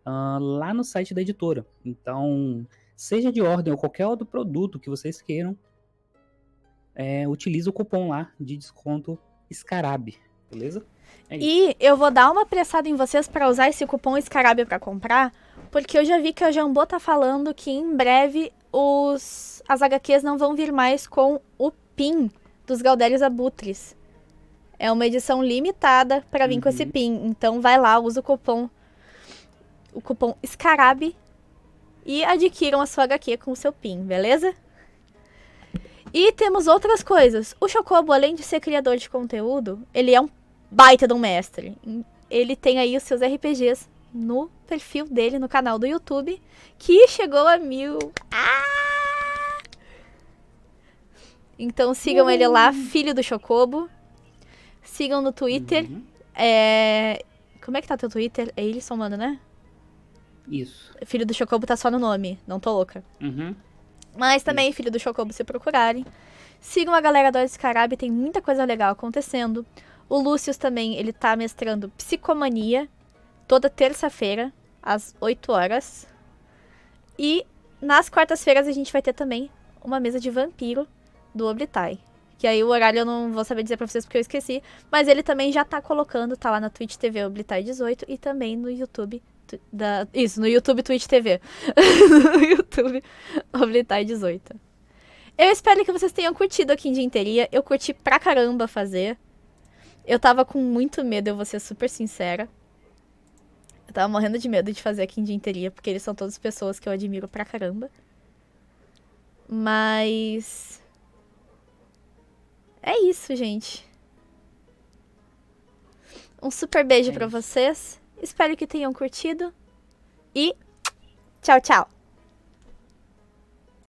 lá no site da editora. Então, seja de ordem ou qualquer outro produto que vocês queiram, utilize o cupom lá de desconto SCARAB, beleza? E eu vou dar uma pressada em vocês para usar esse cupom SCARAB para comprar, porque eu já vi que a Jambô tá falando que em breve as HQs não vão vir mais com o PIN dos Galdérios Abutres. É uma edição limitada para vir com esse PIN. Então vai lá, usa o cupom SCARAB e adquiram a sua HQ com o seu PIN, beleza? E temos outras coisas. O Chocobo, além de ser criador de conteúdo, ele é um baita de um mestre. Ele tem aí os seus RPGs no perfil dele, no canal do YouTube, que chegou a 1000. Então sigam ele lá, filho do Chocobo. Sigam no Twitter. Como é que tá teu Twitter? É Ilisson, mano, né? Isso. Filho do Chocobo tá só no nome, não tô louca. Mas também, filho do Chocobo, se procurarem. Sigam a galera do Ordes Carabe, tem muita coisa legal acontecendo. O Lúcio também, ele tá mestrando Psicomania toda terça-feira, às 8 horas. E nas quartas-feiras a gente vai ter também uma mesa de vampiro do Oblitai. Que aí o horário eu não vou saber dizer pra vocês porque eu esqueci. Mas ele também já tá colocando, tá lá na Twitch TV Oblitai 18 e também no YouTube. No YouTube Twitch TV. No YouTube Oblitai 18. Eu espero que vocês tenham curtido aqui em Dinteria. Eu curti pra caramba fazer. Eu tava com muito medo, eu vou ser super sincera. Eu tava morrendo de medo de fazer aqui em Dinteria, porque eles são todas pessoas que eu admiro pra caramba. Mas... é isso, gente. Um super beijo pra vocês. Espero que tenham curtido. E tchau, tchau.